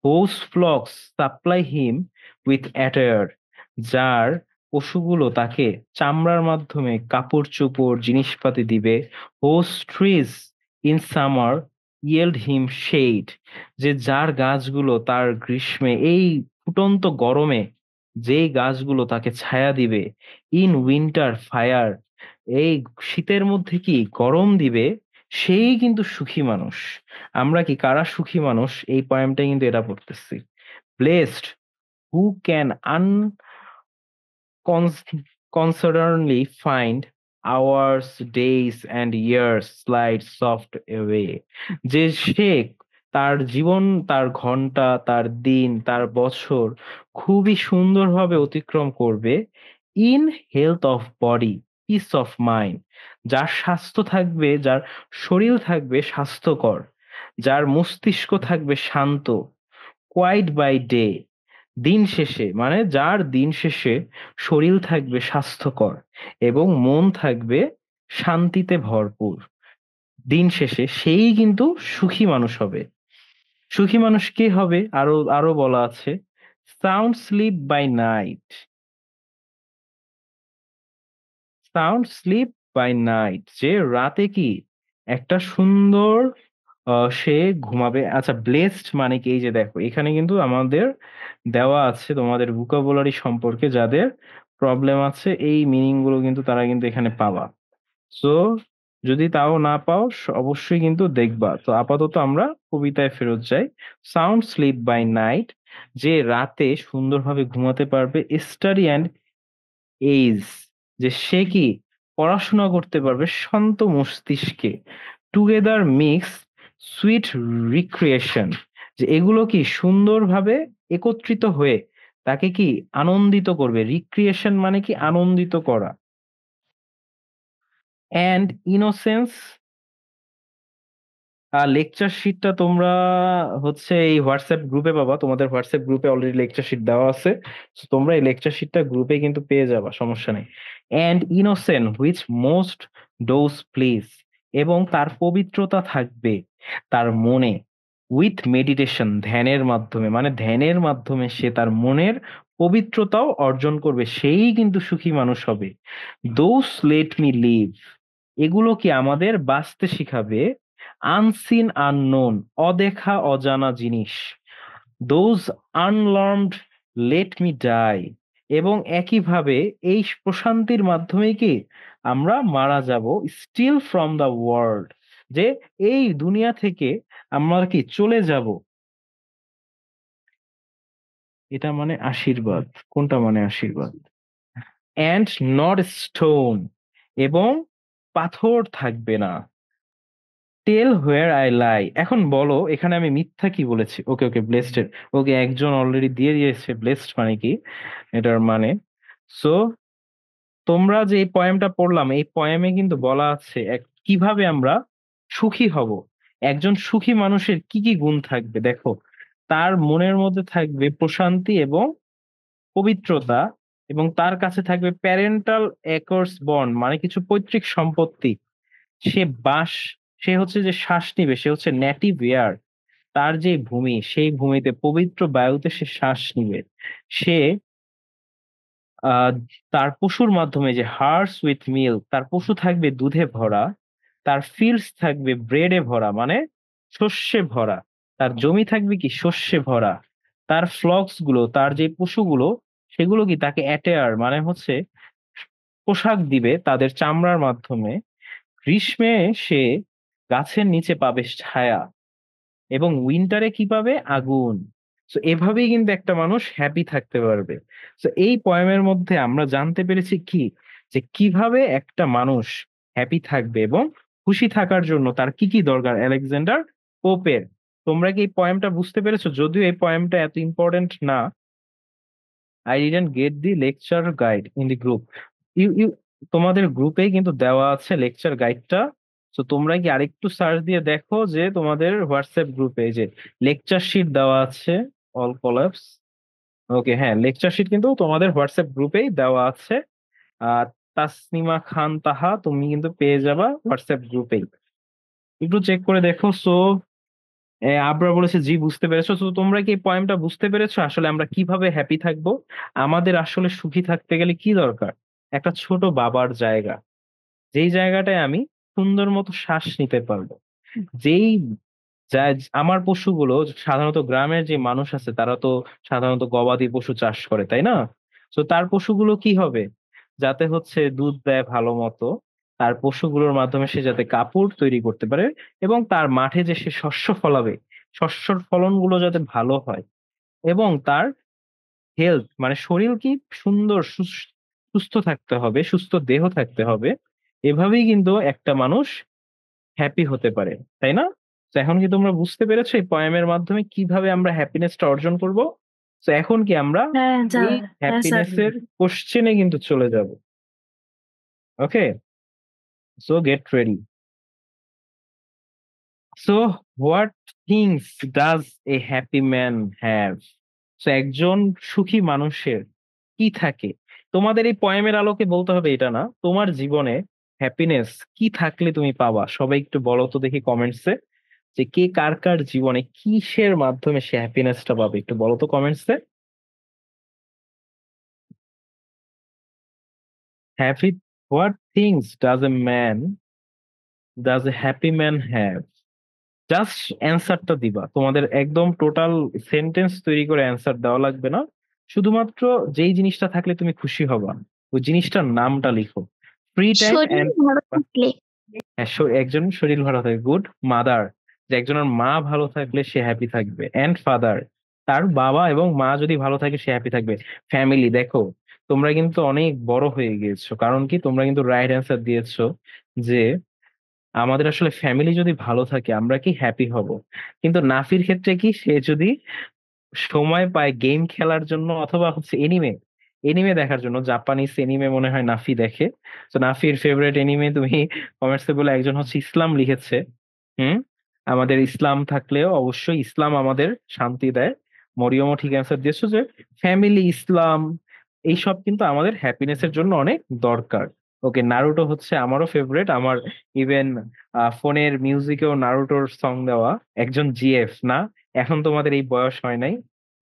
whose flocks supply him with attire যার পশুগুলো তাকে চামড়ার মাধ্যমে কাপড় চোপড় জিনিসপাতি দিবে, whose trees in summer yield him shade যে যার গাছগুলো তার গ্রীষ্মে এই ফুটন্ত গরমে যেই গাছগুলো তাকে ছায়া দিবে, ইন উইন্টার ফায়ার এই শীতের মধ্যে কি গরম দিবে, সেই কিন্তু সুখী মানুষ। আমরা কি কারা সুখী মানুষ এই পয়েমটা কিন্তু এটা পড়তেছি। Blessed who can concernedly find hours, days and years slide soft away যে সে তার জীবন, তার ঘন্টা, তার দিন, তার বছর খুবই সুন্দরভাবে অতিক্রম করবে, in health of body piece of mind যার স্বাস্থ্য থাকবে, যার শরীর থাকবে স্বাস্থ্যকর, যার মস্তিষ্ক থাকবে শান্ত, কোয়াইট বাই ডে দিন শেষে মানে যার দিন শেষে শরীর থাকবে স্বাস্থ্যকর এবং মন থাকবে শান্তিতে ভরপুর, দিন শেষে সেই কিন্তু সুখী মানুষ হবে। সুখী মানুষ কে হবে আরো আরো বলা আছে, sound sleep by night, sound sleep by night যে রাতে কি একটা সুন্দর সে ঘুমাবে। আচ্ছা, ব্লেসড মানে কি, এই যে দেখো এখানে কিন্তু আমাদের দেওয়া আছে তোমাদের ভোকাবুলারি সম্পর্কে যাদের প্রবলেম আছে এই মিনিং গুলো কিন্তু তারা কিন্তু এখানে পাবা। সো যদি তাও না পাও অবশ্যই কিন্তু দেখবা। তো আপাতত আমরা কবিতায় ফেরত যাই। সাউন্ড স্লিপ বাই নাইট যে রাতে সুন্দরভাবে ঘুমাতে পারবে, স্টাডি অ্যান্ড এইজ যে সে কি পড়াশোনা করতে পারবে শান্ত মস্তিষ্কে, টুগেদার মিক্স সুইট রিক্রিয়েশন যে এগুলো কি সুন্দরভাবে একত্রিত হয়ে তাকে কি আনন্দিত করবে, রিক্রিয়েশন মানে কি আনন্দিত করা, অ্যান্ড ইনোসেন্স। লেকচার শিটটা তোমরা হচ্ছে এই হোয়াটসঅ্যাপ গ্রুপে পাবা, তোমাদের হোয়াটসঅ্যাপ গ্রুপে অলরেডি লেকচার শিট দেওয়া আছে। So তোমরা এই লেকচার শিটটা গ্রুপে কিন্তু পেয়ে যাবা, সমস্যা নেই। And innocent which most dose please এবং তার পবিত্রতা থাকবে তার মনে, উইথ মেডিটেশন ধ্যানের মাধ্যমে মানে ধ্যানের মাধ্যমে সে তার মনের পবিত্রতাও অর্জন করবে, সেই কিন্তু সুখী মানুষ হবে। দোস লেট মি লিভ এগুলো কি আমাদের বাঁচতে শিখাবে, আনসিন আননোন অদেখা অজানা জিনিস, দোজ আনলার্মড লেট মি ডাই এবং একইভাবে এই প্রশান্তির মাধ্যমে কি আমরা মারা যাব, স্টিল ফ্রম দ্য ওয়ার্ল্ড যে এই দুনিয়া থেকে আমরা কি চলে যাব। এটা মানে আশীর্বাদ, কোনটা মানে আশীর্বাদ, অ্যান্ড নট স্টোন এবং পাথর থাকবে না, টেল হোয়ার আই লাই এখন বলো এখানে আমি মিথ্যা কি বলেছি। ওকে ওকে, ব্লেসড এর ওকে একজন অলরেডি দিয়ে দিয়েছে ব্লেসড মানে কি এটার মানে। সো তোমরা যে এই পয়েমটা পড়লাম এই পয়েমে কিন্তু বলা আছে কিভাবে আমরা সুখী হব। একজন সুখী মানুষের কি কি গুণ থাকবে দেখো, তার মনের মধ্যে থাকবে প্রশান্তি এবং পবিত্রতা এবং তার কাছে থাকবে প্যারেন্টাল একর্স বন্ড মানে কিছু পৈতৃক সম্পত্তি, সে বাস সে হচ্ছে যে শ্বাস নিবে সে হচ্ছে নেটিভ এয়ার, তার যে ভূমি সেই ভূমিতে পবিত্র বায়ুতে সে শ্বাস নিবে, সে আহ তার পশুর মাধ্যমে, যে হার্স উইথ মিল্ক, তার পশু থাকবে দুধে ভরা, তার ফিল্ডস থাকবে ব্রেডে ভরা, মানে শস্যে ভরা, তার জমি থাকবে কি শস্যে ভরা, তার ফ্লক্স গুলো, তার যে পশুগুলো সেগুলো কি তাকে অ্যাটেয়ার মানে হচ্ছে পোশাক দিবে তাদের চামড়ার মাধ্যমে, গ্রীষ্মে সে গাছের নিচে পাবে ছায়া, এবং উইন্টারে কি পাবে, আগুন। তো এভাবেই কিন্তু একটা মানুষ হ্যাপি থাকতে পারবে। তো এই পয়েমের মধ্যে আমরা জানতে পেরেছি কি, যে কিভাবে একটা মানুষ হ্যাপি থাকবে এবং খুশি থাকার জন্য তার কি কি দরকার, আলেকজান্ডার পোপের। তোমরা কি এই পয়েমটা বুঝতে পেরেছো? যদিও এই পয়েমটা এত ইম্পর্টেন্ট না। I didn't get the lecture guide in the group. You you তোমাদের গ্রুপেই কিন্তু দেওয়া আছে লেকচার গাইডটা। তো তোমরা কি আরেকটু সার্চ দিয়ে দেখো যে তোমাদের হোয়াটসঅ্যাপ গ্রুপে যে লেকচার শিট দেওয়া আছে, অল কলাপস। ওকে, হ্যাঁ, লেকচার শিট কিন্তু তোমাদের হোয়াটসঅ্যাপ গ্রুপেই দেওয়া আছে। আর তাসনিমা খান তাহা, তুমি কিন্তু পেয়ে যাবা হোয়াটসঅ্যাপ গ্রুপেই, একটু চেক করে দেখো। সো আবরা বলেছে জি বুঝতে পেরেছো। তো তোমরা কি এই পয়েন্টটা বুঝতে পেরেছো আসলে আমরা কিভাবে হ্যাপি থাকবো? আমাদের আসলে সুখী থাকতে গেলে কি দরকার? একটা ছোট বাবার জায়গা, যেই জায়গাটায় আমি সুন্দর মতো শ্বাস নিতে পারবো, যেই যা আমার পশুগুলো, সাধারণত গ্রামের যে মানুষ আছে তারা তো সাধারণত গবাদি পশু চাষ করে, তাই না? তো তার পশুগুলো কি হবে, যাতে হচ্ছে দুধ দেয় ভালো মতো, তার পশুগুলোর মাধ্যমে সে যাতে কাপড় তৈরি করতে পারে, এবং তার মাঠে যে সে শস্য ফলাবে, শস্যর ফলনগুলো যাতে ভালো হয়, এবং তার হেলথ মানে শরীর কি সুন্দর সুস্থ থাকতে হবে, সুস্থ দেহ থাকতে হবে। এভাবেই কিন্তু একটা মানুষ হ্যাপি হতে পারে, তাই না? তো এখন কি তোমরা বুঝতে পেরেছো এই পয়েমের মাধ্যমে কিভাবে আমরা হ্যাপিনেসটা অর্জন করব? তো এখন কি আমরা হ্যাঁ এই হ্যাঁ স্যার। হ্যাপিনেসের কোশ্চেনে কিন্তু চলে যাব। Okay, so get ready. So what things does a happy man have? So একজন সুখী মানুষের কি থাকে? তোমাদের এই পয়েমের আলোকে বলতে হবে এটা না, তোমার জীবনে হ্যাপিনেস কি থাকলে তুমি পাবা। সবাই একটু বলো তো দেখি কমেন্টসে, যে কে কার কার জীবনে কিসের মাধ্যমে সে হ্যাপিনেসটা পাবে, একটু বলো তো কমেন্টসে। Happy, what things does a happy man have? Just অ্যান্সারটা দিবা, তোমাদের একদম টোটাল সেন্টেন্স তৈরি করে অ্যান্সার দেওয়া লাগবে না। শুধুমাত্র যেই জিনিসটা থাকলে তুমি খুশি হবা ওই জিনিসটার নামটা লিখো। ফ্রি টাইম শরীর অ্যান্ড, ভালো থাকলে। একজন শরীর ভালো থাকে, গুড মাদার, যে একজনের মা ভালো থাকলে সে হ্যাপি থাকবে, এন্ড ফাদার, তার বাবা এবং মা যদি ভালো থাকে সে হ্যাপি থাকবে। ফ্যামিলি, দেখো তোমরা কিন্তু অনেক বড় হয়ে গিয়েছো, কারণ কি তোমরা কিন্তু রাইট অ্যান্সার দিয়েছো যে আমাদের আসলে ফ্যামিলি যদি ভালো থাকে আমরা কি হ্যাপি হব। কিন্তু নাফির ক্ষেত্রে কি, সে যদি সময় পায় গেম খেলার জন্য অথবা হচ্ছে এনিমে এনিমে দেখার জন্য, জাপানিজ এনিমে মনে হয় নাফি দেখে। তো নাফির ফেভারিট এনিমে তুমি কমেন্টসে বলে একজন হচ্ছে ইসলাম লিখেছে। হুম, আমাদের ইসলাম থাকলেও অবশ্যই ইসলাম আমাদের শান্তি দেয়। মরিয়মও ঠিক অ্যান্সার দিয়েছো যে ফ্যামিলি, ইসলাম, এইসব কিন্তু আমাদের হ্যাপিনেসের জন্য অনেক দরকার। ওকে, নারুটো হচ্ছে আমারও ফেভারিট। আমার ইভেন ফোনের মিউজিকেও নারুটোর সং দেওয়া। একজন জিএফ না, এখন তোমাদের এই বয়স হয় নাই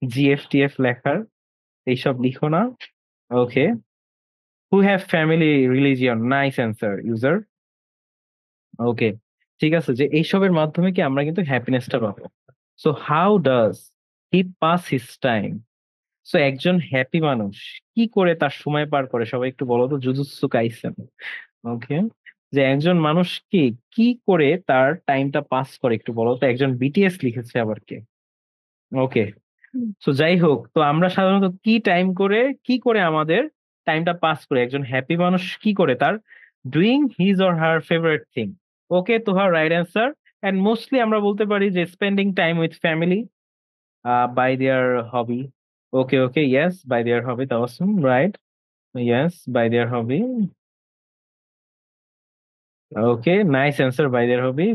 জিএফ টিএফ লেখার, এইসব লিখো না। Okay, who have family religion, nice answer ইউজার। ওকে, ঠিক আছে, যে এইসবের মাধ্যমে কি আমরা কিন্তু হ্যাপিনেসটা পাবো। So how does he pass his time? So একজন হ্যাপি মানুষ কি করে তার সময় পার করে, সবাই একটু বলো তো, জুজুৎসু কাইসেন। ওকে, যে একজন মানুষ কি কি করে তার টাইমটা পাস করে, একটু বলো তো। একজন বিটিএস লিখেছে আবার কে। ওকে, তো যাই হোক, তো আমরা সাধারণত কি করে আমাদের টাইমটা পাস করে, একজন হ্যাপি মানুষ কি করে তার doing his or her favourite thing. Okay, তো হার রাইট অ্যান্সার। এন্ড মোস্টলি আমরা বলতে পারি যে spending time with family by their hobby. Okay okay, yes, by their hobby, Tawassum right. Yes, by their hobby. Okay, nice answer, by their hobby.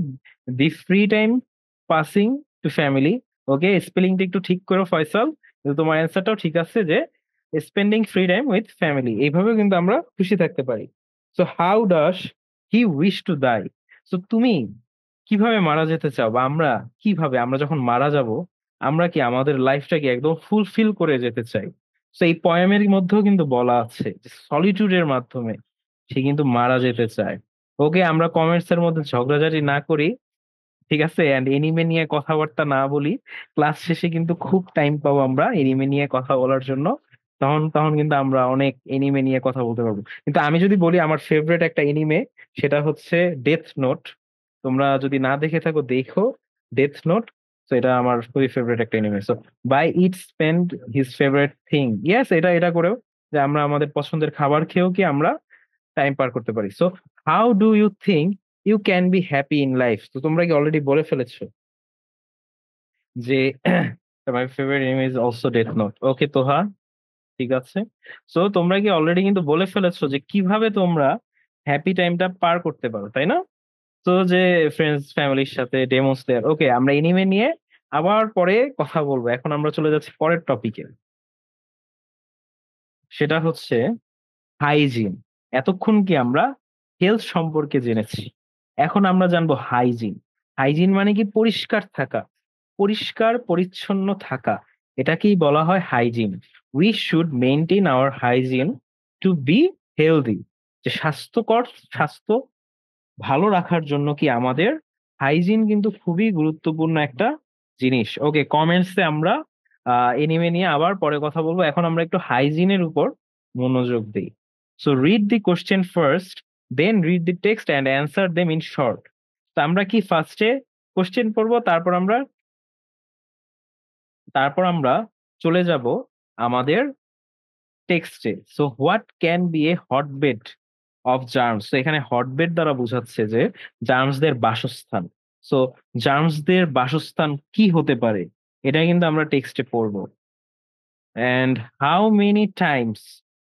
The free time passing to family. Okay, স্পেলিংটা একটু ঠিক করো ফয়সাল, কিন্তু তোমার অ্যান্সারটাও ঠিক আছে যে spending free time with family. এইভাবে কিন্তু আমরা খুশি থাকতে পারি। So how does he wish to die? সো তুমি কিভাবে মারা যেতে চাও, বা আমরা যখন মারা যাব আমরা কি আমাদের লাইফটাকে একদম ফুলফিল করে যেতে চাই? তো এই পয়েমের মধ্যেও কিন্তু বলা আছে যে সলিটিউডের মাধ্যমে সে কিন্তু মারা যেতে চায়। ওকে, আমরা কমেন্টস এর মধ্যে ঝগড়াঝাটি না করি, ঠিক আছে, এন্ড এনিমে নিয়ে কথাবার্তা না বলি। ক্লাস শেষে কিন্তু খুব টাইম পাবো আমরা এনিমে নিয়ে কথা বলার জন্য। তখন তখন কিন্তু আমরা অনেক এনিমে নিয়ে কথা বলতে পারবো। কিন্তু আমি যদি বলি আমার ফেভারিট একটা এনিমে, সেটা হচ্ছে ডেথ নোট। তোমরা যদি না দেখে থাকো দেখো ডেথ নোট। তো এটা আমার খুবই ফেভারিট একটা anime. So by it spend his favourite thing, yes, এটা এটা করেও যে আমরা আমাদের পছন্দের খাবার খেয়েও কি আমরা টাইম পার করতে পারি। So how do you think you can be happy in life? তো তোমরা কি অলরেডি বলে ফেলেছো যে my favourite anime is also death note. Okay Toha, ঠিক আছে। সো তোমরা কি অলরেডি কিন্তু বলে ফেলেছো যে কিভাবে তোমরা হ্যাপি টাইমটা পার করতে পারো, তাই না? তো যে ফ্রেন্ডস ফ্যামিলির সাথে ডেমো স্লেয়ার। ওকে, আমরা এনিমে নিয়ে আবার পরে কথা বলবো। এখন আমরা চলে যাচ্ছি পরের টপিকে, সেটা হচ্ছে হাইজিন। এতক্ষণ কি আমরা হেলথ সম্পর্কে জেনেছি, এখন আমরা জানবো হাইজিন। হাইজিন মানে কি? পরিষ্কার থাকা, পরিষ্কার পরিচ্ছন্ন থাকা, এটাকেই বলা হয় hygiene. We should maintain our hygiene to be healthy. যে স্বাস্থ্যকর, স্বাস্থ্য ভালো রাখার জন্য কি আমাদের হাইজিন কিন্তু খুবই গুরুত্বপূর্ণ একটা জিনিস। ওকে, কমেন্টসে আমরা এনিমে নিয়ে আবার পরে কথা বলবো। এখন আমরা একটু হাইজিনের উপর মনোযোগ দিই। So read the question first, then read the text and answer them in short. তো আমরা কি ফার্স্টে কোশ্চেন পড়বো, তারপর আমরা চলে যাব আমাদের টেক্সটে। So what can be a hotbed of germs? তো এখানে হটবেড দ্বারা বোঝাচ্ছে যে জার্মসদের বাসস্থান। সো জার্মসদের বাসস্থান কি হতে পারে, এটা কিন্তু আমরা টেক্সটে পড়বো। And how many times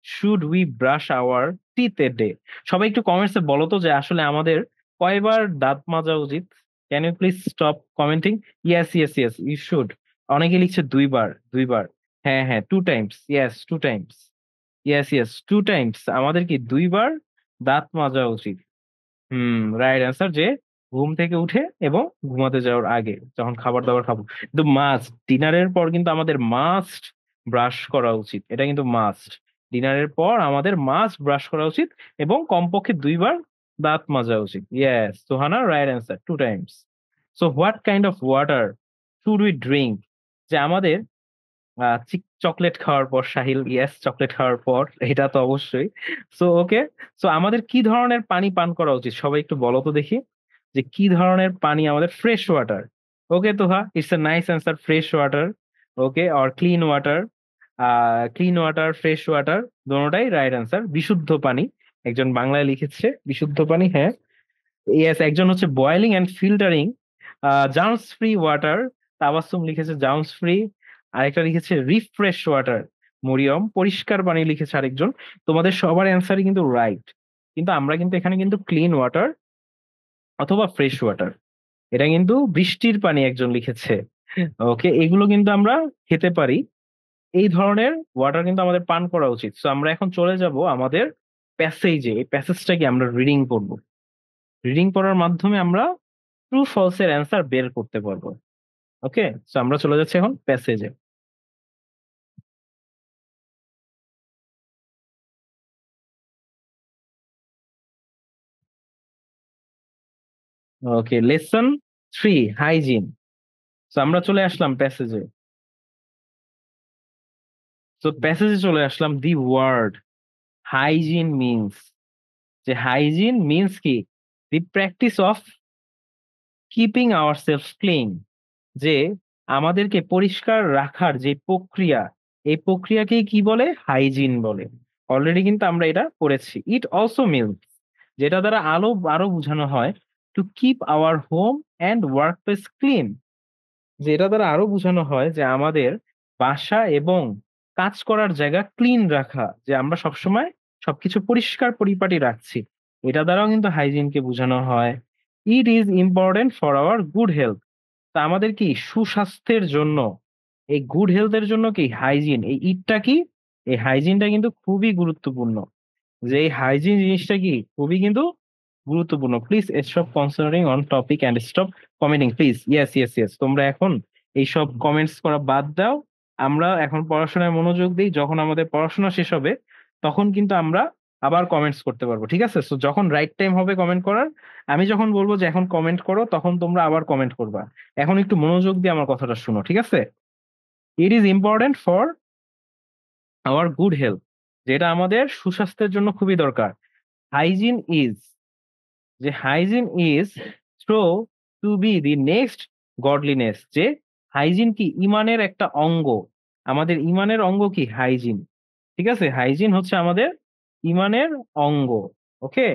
should we brush our teeth a day? সবাই একটু কমেন্টসে বলো তো যে আসলে আমাদের কয়বার দাঁত মাজা উচিত। Can you please stop commenting? Yes yes yes, you should. অনেকে লিখছে দুইবার, দুইবার। হ্যাঁ হ্যাঁ, 2 times, yes 2 times. Yes yes, 2 times আমাদের কি দুইবার দাঁত মাজা উচিত। রাইট অ্যান্সার, যে ঘুম থেকে উঠে এবং ঘুমাতে যাওয়ার আগে যখন খাবার দাবার খাবো। কিন্তু মাস্ট, ডিনারের পর কিন্তু আমাদের মাস্ট ব্রাশ করা উচিত, এটা কিন্তু মাস্ট। ডিনারের পর আমাদের মাস্ট ব্রাশ করা উচিত এবং কমপক্ষে দুইবার দাঁত মাজা উচিত। Yes Sohana, right answer, 2 Times. So what kind of water should we drink? যে আমাদের চকলেট খাওয়ার পর, সাহিল, ইয়েস, চকলেট খাওয়ার পর, এটা তো অবশ্যই। সো ওকে, সো আমাদের কি ধরনের পানি পান করা উচিত? সবাই একটু বলো তো দেখি যে কি ধরনের পানি আমাদের। Fresh water. Okay Toha, it's a nice answer, fresh water. Okay, or clean water. Clean water, fresh water, দোনোটাই রাইট অ্যান্সার। বিশুদ্ধ পানি, একজন বাংলায় লিখেছে বিশুদ্ধ পানি, হ্যাঁ। ইয়েস, একজন হচ্ছে boiling and filtering germs free water, Tabassum লিখেছে জার্মস ফ্রি। আরেকটা লিখেছে রিফ্রেশ ওয়াটার, মরিয়ম, পরিষ্কার পানি লিখেছে আরেকজন। তোমাদের সবার অ্যান্সারই কিন্তু রাইট, কিন্তু আমরা কিন্তু এখানে কিন্তু ক্লিন ওয়াটার অথবা ফ্রেশ ওয়াটার, এটা কিন্তু বৃষ্টির পানি একজন লিখেছে। ওকে, এগুলো কিন্তু আমরা খেতে পারি। এই ধরনের ওয়াটার কিন্তু আমাদের পান করা উচিত। তো আমরা এখন চলে যাব আমাদের প্যাসেজে। এই প্যাসেজটাকে আমরা রিডিং করব। রিডিং পড়ার মাধ্যমে আমরা ট্রু ফলস এর অ্যান্সার বের করতে পারবো। ওকে, তো আমরা চলে যাচ্ছি এখন প্যাসেজে। ওকে, লেসন 3, হাইজিন। তো আমরা চলে আসলাম প্যাসেজে। তো প্যাসেজে চলে আসলাম। দি ওয়ার্ড হাইজিন মিনস, যে হাইজিন মিনস কি? The practice of keeping ourself clean, যে আমাদেরকে পরিষ্কার রাখার যে প্রক্রিয়া, এই প্রক্রিয়াকেই কি বলে? হাইজিন বলে। অলরেডি কিন্তু আমরা এটা পড়েছি। ইট অলসো মিনস, যেটা দ্বারা আরো বোঝানো হয়, two keep our home and work place clean, যে এটা দ্বারা আরো বোঝানো হয় যে আমাদের বাসা এবং কাজ করার জায়গা ক্লিন রাখা, যে আমরা সবসময় সবকিছু পরিষ্কার পরিপাটি রাখছি। এটা দ্বারাও কিন্তু হাইজিনকে বোঝানো হয়। ইট is important for our good health. তা আমাদের কি সুস্বাস্থ্যের জন্য, এই গুড হেলথের জন্য কি হাইজিন, এই ইটটা কি, এই হাইজিনটা কিন্তু খুবই গুরুত্বপূর্ণ। যে এই হাইজিন জিনিসটা কি খুবই কিন্তু গুরুত্বপূর্ণ। Please stop concentrating on topic and stop commenting please. Yes yes yes, তোমরা এখন এইসব কমেন্টস করা বাদ দাও, আমরা এখন পড়াশোনায় মনোযোগ দিই, যখন আমাদের পড়াশোনা শেষ হবে তখন কিন্তু আমরা আবার কমেন্টস করতে পারবো, ঠিক আছে? সো যখন রাইট টাইম হবে কমেন্ট করার, আমি যখন বলবো যে এখন কমেন্ট করো, তখন তোমরা আবার কমেন্ট করবা। এখন একটু মনোযোগ দিয়ে আমার কথাটা শুনো, ঠিক আছে? It is important for our good health, যেটা আমাদের সুস্বাস্থ্যের জন্য খুবই দরকার। হাইজিন ইজ, যে hygiene is thought to be the next godliness, যে হাইজিন কি ইমানের একটা অঙ্গ। আমাদের ইমানের অঙ্গ কি হাইজিন, ঠিক আছে? হাইজিন হচ্ছে আমাদের ইমানের অঙ্গ। Okay,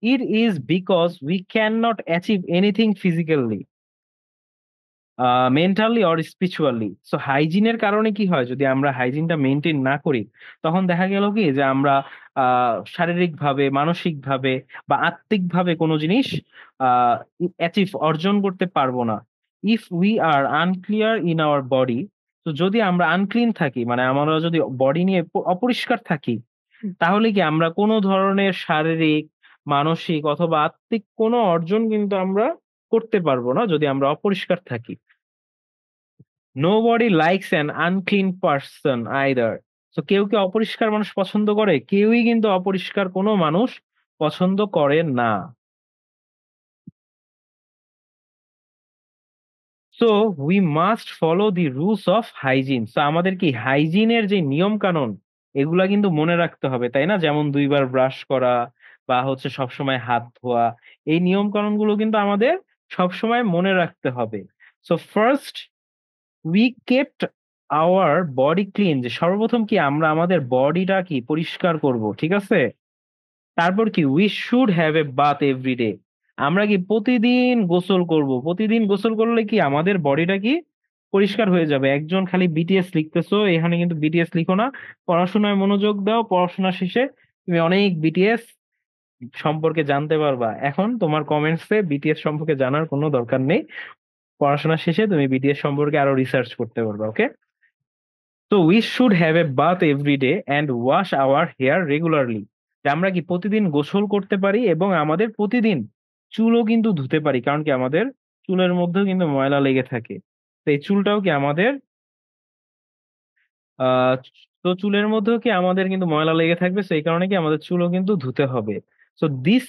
it is because we can not achieve anything physically, mentally or spiritually. So হাইজিনের কারণে কি হয়, যদি আমরা হাইজিনটা মেনটেন না করি, তখন দেখা গেল কি যে আমরা শারীরিক ভাবে, মানসিক ভাবে বা আত্মিক ভাবে কোনো জিনিস অ্যাচিভ, অর্জন করতে পারবো না। If we are unclear in our body, তো যদি আমরা আনক্লিন থাকি, মানে আমরা যদি বডি নিয়ে অপরিষ্কার থাকি, তাহলে কি আমরা কোনো ধরনের শারীরিক, মানসিক অথবা আত্মিক কোনো অর্জন কিন্তু আমরা করতে পারবো না যদি আমরা অপরিষ্কার থাকি। Nobody likes an unclean person either. তো কেউ কি অপরিষ্কার মানুষ পছন্দ করে? কেউই কিন্তু অপরিষ্কার কোনো মানুষ পছন্দ করে না। So we must follow the rules of hygiene. So আমাদের কি হাইজিনের যে নিয়ম কানুন, এগুলা কিন্তু মনে রাখতে হবে, তাই না? যেমন 2বার ব্রাশ করা বা হচ্ছে সবসময় হাত ধোয়া, এই নিয়ম কানুন গুলো কিন্তু আমাদের সবসময় মনে রাখতে হবে। So first we kept our body clean, যে সর্বপ্রথম কি আমরা আমাদের বডিটা কি পরিষ্কার করব, ঠিক আছে? তারপর কি we should have a bath everyday, আমরা কি প্রতিদিন গোসল করব। প্রতিদিন গোসল করলে কি আমাদের বডিটা কি পরিষ্কার হয়ে যাবে। একজন খালি বিটিএস লিখতেছো, এখানে কিন্তু বিটিএস লিখো না, পড়াশোনায় মনোযোগ দাও। পড়াশোনা শেষে তুমি অনেক বিটিএস সম্পর্কে জানতে পারবা। এখন তোমার কমেন্টসে বিটিএস সম্পর্কে জানার কোনো দরকার নেই, পড়াশোনা শেষে তুমি বিটিএস সম্পর্কে আরো রিসার্চ করতে পারবা। ওকে, তো we should have a bath every day and wash our hair regularly, যে আমরা কি প্রতিদিন গোসল করতে পারি এবং আমাদের প্রতিদিন চুলও কিন্তু ধুতে পারি, কারণ কি আমাদের চুলের মধ্যেও কিন্তু ময়লা লেগে থাকে। তো এই চুলটাও কি আমাদের আহ তো চুলের মধ্যেও কি আমাদের কিন্তু ময়লা লেগে থাকবে, সেই কারণে কি আমাদের চুলও কিন্তু ধুতে হবে। So this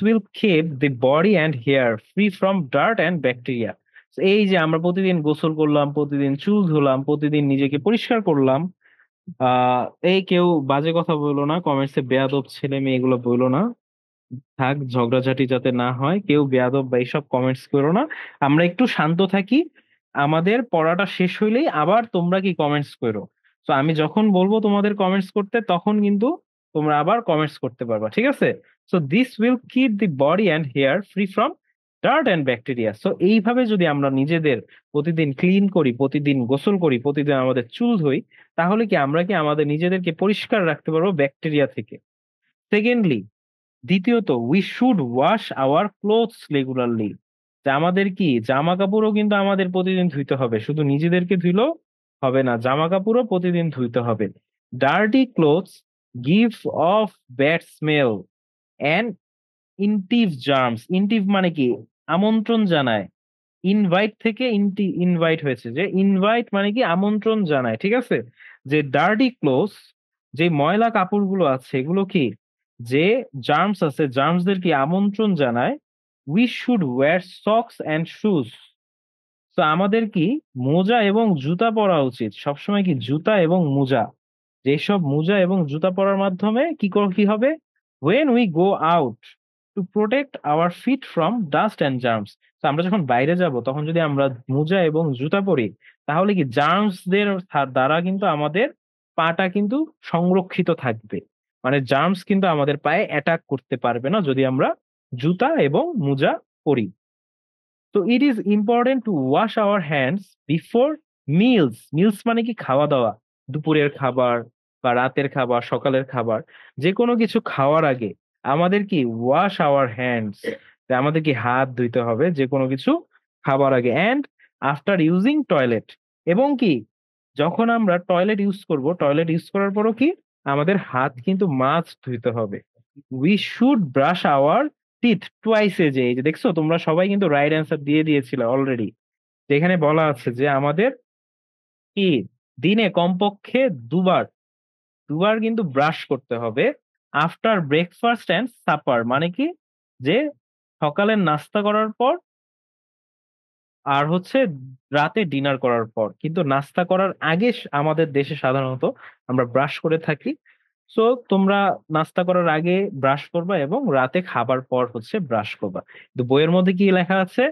will keep the body and hair free from dirt and bacteria. এই যে আমরা প্রতিদিন গোসল করলাম, প্রতিদিন চুল ধুলাম, প্রতিদিন নিজেকে পরিষ্কার করলাম, আহ এই কেউ বাজে কথা বললো না, কমেন্টসে বেয়াদব ছেলে মেয়ে এগুলো বললো না। থাক, ঝগড়াঝাটি যাতে না হয়, কেউ বেয়াদব বা এইসব কমেন্টস করো না। আমরা একটু শান্ত থাকি, আমাদের পড়াটা শেষ হইলেই আবার তোমরা কি কমেন্টস করো। তো আমি যখন বলবো তোমাদের কমেন্টস করতে, তখন কিন্তু তোমরা আবার কমেন্টস করতে পারবা, ঠিক আছে? So this will keep the body and hair free from dirt and bacteria. So এইভাবে যদি আমরা নিজেদের প্রতিদিন ক্লিন করি, প্রতিদিন গোসল করি, প্রতিদিন আমাদের চুল ধুই, তাহলে কি আমরা কি আমাদের নিজেদেরকে পরিষ্কার রাখতে পারবো ব্যাকটেরিয়া থেকে। সেকেন্ডলি, দ্বিতীয়ত, we should wash our clothes regularly, যে আমাদের কি জামা কাপড়ও কিন্তু আমাদের প্রতিদিন ধুইতে হবে, শুধু নিজেদেরকে ধুইলেও হবে না, জামা কাপড়ও প্রতিদিন ধুইতে হবে। Dirty clothes give off bad smell and invite germs. Invite মানে কি আমন্ত্রণ জানায়, ইনভাইট থেকে ইনভাইট হয়েছে, যে ইনভাইট মানে কি আমন্ত্রণ জানায়, ঠিক আছে? যে ডার্টি ক্লোথস, যে ময়লা কাপড়গুলো আছে এগুলো কি, যে জার্মস আছে, জার্মসদের কি আমন্ত্রণ জানায়। We should wear socks and shoes. তো আমাদের কি মোজা এবং জুতা পরা উচিত সবসময়, কি জুতা এবং মোজা, যেসব মোজা এবং জুতা পরার মাধ্যমে কি হবে, when we go out to protect our feet from dust and germs। তো আমরা যখন বাইরে যাব তখন যদি আমরা মোজা এবং জুতা পরি, তাহলে কি জার্মসদের দ্বারা কিন্তু আমাদের পাটা কিন্তু সংরক্ষিত থাকবে। মানে জার্মস কিন্তু আমাদের পায়ে অ্যাটাক করতে পারবে না যদি আমরা জুতা এবং মোজা পরি। তো it is important to wash our hands before meals. Meals মানে কি খাওয়া দাওয়া, দুপুরের খাবার বা রাতের খাবার, সকালের খাবার, যে কোনো কিছু খাওয়ার আগে আমাদের কি ওয়াশ আওয়ার হ্যান্ডস, আমাদের কি হাত ধুইতে হবে যে কোনো কিছু খাবার আগে। অ্যান্ড আফটার ইউজিং টয়লেট, এবং কি যখন আমরা টয়লেট ইউজ করব, টয়লেট ইউজ করার পরও কি আমাদের হাত কিন্তু মাস্ট ধুইতে হবে। We should brush our teeth twice a, যে এই যে দেখছো তোমরা সবাই কিন্তু রাইট অ্যান্সার দিয়ে দিয়েছিল অলরেডি, যেখানে বলা আছে যে আমাদের কি দিনে কমপক্ষে দুবার দুবার কিন্তু ব্রাশ করতে হবে আফটার ব্রেকফাস্ট অ্যান্ড সাপার, মানে কি যে সকালের নাস্তা করার পর আর হচ্ছে রাতে ডিনার করার পর। কিন্তু নাস্তা করার আগে আমাদের দেশে সাধারণত আমরা ব্রাশ করে থাকি। সো তোমরা নাস্তা করার আগে ব্রাশ করবা এবং রাতে খাবার পর হচ্ছে ব্রাশ করবা। কিন্তু বইয়ের মধ্যে কি লেখা আছে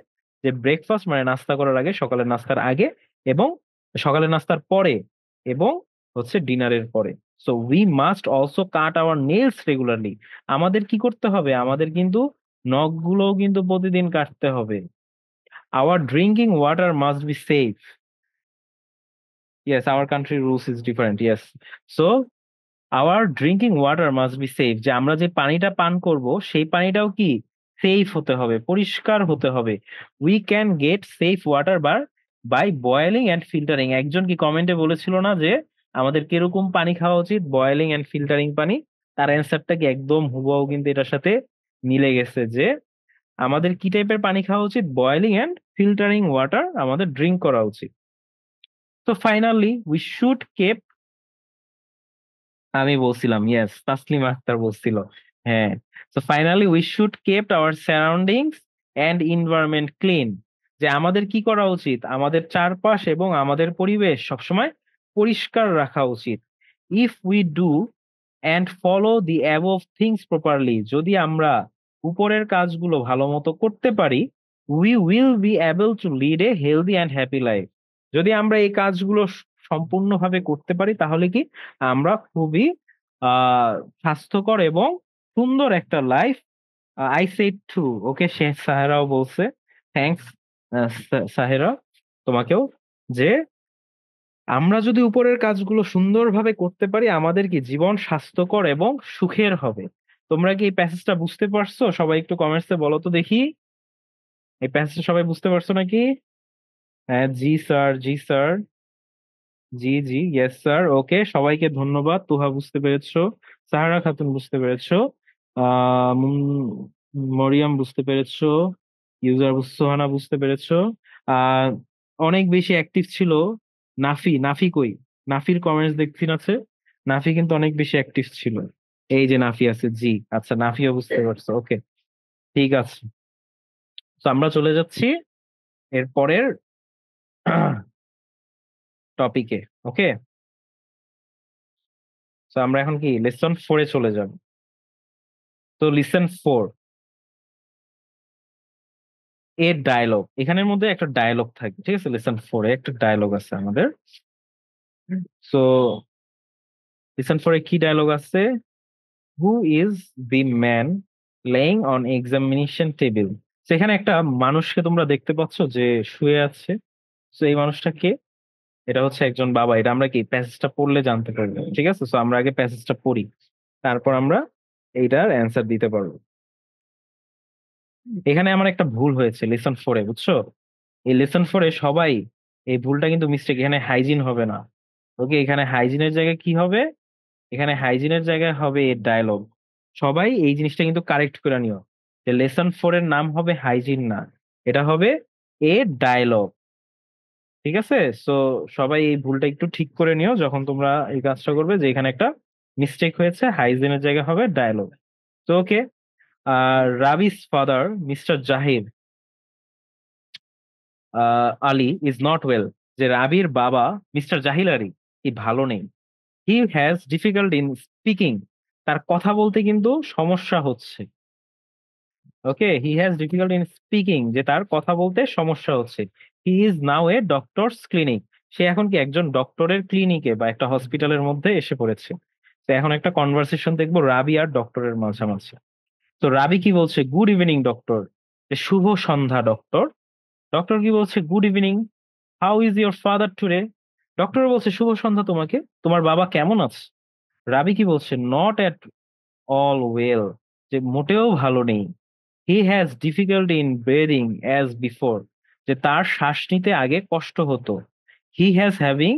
যে ব্রেকফাস্ট মানে নাস্তা করার আগে, সকালের নাস্তার আগে, এবং সকালের নাস্তার পরে, এবং হচ্ছে ডিনারের পরে। So we must also cut our nails regularly. আমাদের কি করতে হবে, আমাদের কিন্তু নখগুলোও কিন্তু প্রতিদিন কাটতে হবে। Our drinking water must be safe. Yes, our country rules is different. Yes. So our drinking water must be safe. যে আমরা যে পানিটা পান করব সেই পানিটাও কি সেফ হতে হবে, পরিষ্কার হতে হবে। We can get safe water by boiling and filtering. একজন কি কমেন্টে বলেছিল না যে আমাদের কিরকম পানি খাওয়া উচিত, বয়েলিং এন্ড ফিল্টারিং পানি? তার অ্যান্সারটা কি একদম হুবহু কিন্তু এটার সাথে মিলে গেছে যে আমাদের কি টাইপের পানি খাওয়া উচিত, বয়েলিং এন্ড ফিল্টারিং ওয়াটার আমাদের ড্রিঙ্ক করা উচিত। তো ফাইনালি উই শুড কেপ, আমি বলছিলাম, ইয়েস তাসলিমা আক্তার বলছিল, হ্যাঁ। So finally we should keep our surroundings and environment clean. যে আমাদের কি করা উচিত, আমাদের চারপাশ এবং আমাদের পরিবেশ সবসময় পরিষ্কার রাখা উচিত। If we do and follow the above things properly, যদি আমরা উপরের কাজগুলো ভালো মতো করতে পারি, we will be able to lead A healthy and happy life. যদি আমরা এই কাজগুলো সম্পূর্ণভাবে করতে পারি তাহলে কি আমরা খুবই আহ স্বাস্থ্যকর এবং সুন্দর একটা লাইফ। আই সেড টু, ওকে, সে সাহেরাও বলছে, থ্যাঙ্কস সাহেরা তোমাকেও, যে আমরা যদি উপরের কাজগুলো সুন্দরভাবে করতে পারি আমাদের কি জীবন স্বাস্থ্যকর এবং সুখের হবে। তোমরা কি এই প্যাসেজটা বুঝতে পারছো? সবাই একটু কমেন্টসে বলো তো দেখি, এই প্যাসেজটা সবাই বুঝতে পারছো নাকি? হ্যাঁ, জি স্যার, জি স্যার, জি জি, ইয়েস স্যার, ওকে, সবাইকে ধন্যবাদ। তুহা বুঝতে পেরেছো, সাহারা খাতুন বুঝতে পেরেছো, মরিয়াম বুঝতে পেরেছো, ইউজার সোহানা বুঝতে পেরেছো। আহ অনেক বেশি অ্যাক্টিভ ছিল নাফি। নাফি কই? নাফির কমেন্টস দেখছি না আছে। নাফি কিন্তু অনেক বেশি অ্যাক্টিভ ছিল। এই যে নাফি আছে, জি, আচ্ছা, নাফিও বুঝতে পারছো, ওকে, ঠিক আছে। তো আমরা চলে যাচ্ছি এর পরের টপিকে, ওকে। তো আমরা এখন কি লেসন 4-এ চলে যাব। তো লিসন 4 এর ডায়লগ, এখানের মধ্যে একটা ডায়লগ থাকে, ঠিক আছে? লেসন 4-এ একটা ডায়লগ আছে আমাদের। সো লিসন 4-এ কি ডায়লগ আছে? Who is the man laying on examination table? সেখানে একটা মানুষকে তোমরা দেখতে পাচ্ছ যে শুয়ে আছে। তো এই মানুষটা কে? এটা হচ্ছে একজন বাবা। এটা আমরা কি প্যাসেজটা পড়লে জানতে পারবো, ঠিক আছে? তো আমরা আগে প্যাসেজটা পড়ি, তারপর আমরা এইটার অ্যান্সার দিতে পারবো। এখানে আমার একটা ভুল হয়েছে লেসন 4-এ, বুঝছো? এই লেসন 4-এ সবাই, এই ভুলটা কিন্তু মিস্টেক, এখানে হাইজিন হবে না, ওকে। এখানে হাইজিনের জায়গায় কি হবে? এখানে হাইজিনের জায়গায় হবে এর ডায়লগ। সবাই এই জিনিসটা কিন্তু কারেক্ট করে নিও, যে লেসন 4-এর নাম হবে হাইজিন না, এটা হবে এ ডায়লগ, ঠিক আছে? সো সবাই এই ভুলটা একটু ঠিক করে নিও যখন তোমরা এই কাজটা করবে, যে এখানে একটা মিস্টেক হয়েছে, হাইজিনের জায়গায় হবে ডায়লগ। তো okay, Rabi's father Mister Zahir Ali is not well. যে রাবির বাবা মিস্টার জাহিল আলী কি ভালো নেই। He has difficult in speaking, তার কথা বলতে কিন্তু সমস্যা হচ্ছে। Okay, he has difficult in speaking, যে তার কথা বলতে সমস্যা হচ্ছে। He is now a doctor's clinic, সে এখন কি একজন ডক্টরের ক্লিনিকে বা একটা হসপিটালের মধ্যে এসে পড়েছে। তো এখন একটা কনভারসেশন দেখবো রাবি আর ডক্টরের মাঝামাঝি। তো রাবি কি বলছে? গুড ইভিনিং ডক্টর, যে শুভ সন্ধ্যা ডক্টর। ডক্টর কি বলছে? Good evening, how is your father today? Doctor বলছে শুভ সন্ধ্যা তোমাকে, তোমার বাবা কেমন আছে? রাবি কি বলছে? নট এট অল ওয়েল, যে মোটেও ভালো নেই। He has difficulty in breathing as before, যে তার শ্বাস নিতে আগে কষ্ট হতো। He has having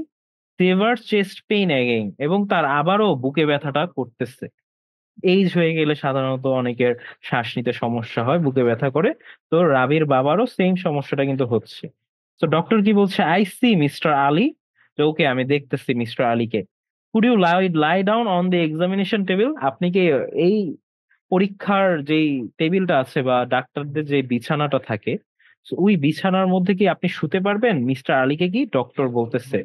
severe chest pain again, এবং তার আবারও বুকে ব্যথাটা করতেছে। এইজ হয়ে গেলে সাধারণত অনেকের শ্বাস নিতে সমস্যা হয়, বুকে ব্যথা করে। তো রাবির বাবারও সেম সমস্যাটা কিন্তু হচ্ছে। তো ডক্টর কি বলছে? আই সি মিস্টার আলী যে ওকে আমি দেখতেছি মিস্টার আলীকে। Could you lie down on the examination table? আপনি কি এই পরীক্ষার যেই টেবিলটা আছে বা ডাক্তারদের যে বিছানাটা থাকে, so ওই বিছানার মধ্যে কি আপনি শুতে পারবেন? মিস্টার আলীকে কি ডক্টর বলতেছে।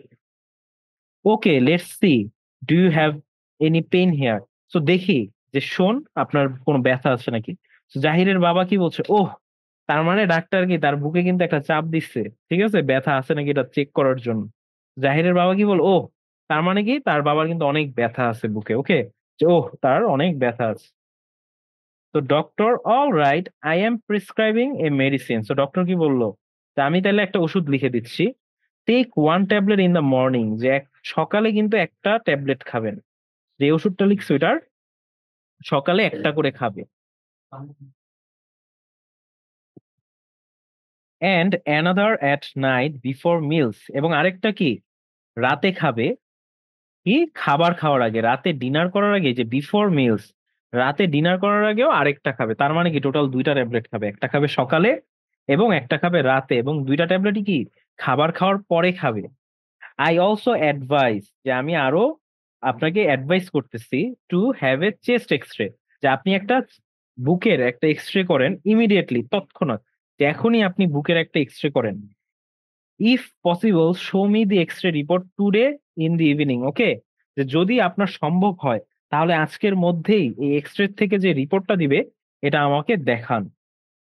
Okay let's see, do you have any pain here? So দেখি, যে শোন আপনার কোনো ব্যথা আছে নাকি। So জাহিরের বাবা কি বলছে, ওহ, তার মানে ডাক্তার কি তার বুকে কিন্তু একটা চাপ দিচ্ছে, ঠিক আছে, ব্যথা আছে নাকি এটা চেক করার জন্য। জাহিরের বাবা কি বল, ওহ, তার মানে কি তার বাবার কিন্তু অনেক ব্যথা আছে বুকে, ওকে, যে ওহ তার অনেক ব্যথা আছে। তো doctor, all right, I am prescribing a medicine. So doctor কি বললো, তা আমি তাহলে একটা ওষুধ লিখে দিচ্ছি। Take one tablet in the morning, যে সকালে কিন্তু একটা ট্যাবলেট খাবেন। যে ওষুধটা লিখছো এটার সকালে একটা করে খাবে। And another at night before meals, এবং আরেকটা কি রাতে খাবে। কি খাবার খাওয়ার আগে, রাতে ডিনার করার আগে, যে বিফোর মিলস, রাতে ডিনার করার আগেও আরেকটা খাবে। তার মানে কি টোটাল দুইটা ট্যাবলেট খাবে, একটা খাবে সকালে এবং একটা খাবে রাতে, এবং দুইটা ট্যাবলেটই কি খাবার খাওয়ার পরে খাবে। আই অলসো অ্যাডভাইস, যে আমি আরো আপনাকে অ্যাডভাইস করতেছি, to have a chest x ray, যে আপনি একটা বুকের একটা এক্সরে করেন ইমিডিয়েটলি, তৎক্ষণাৎ, যে এখনই আপনি বুকের একটা এক্সরে করেন। If possible show me the x-ray report today in the evening, okay, যে যদি আপনার সম্ভব হয় তাহলে আজকের মধ্যেই এই এক্সরে থেকে যে রিপোর্টটা দিবে এটা আমাকে দেখান।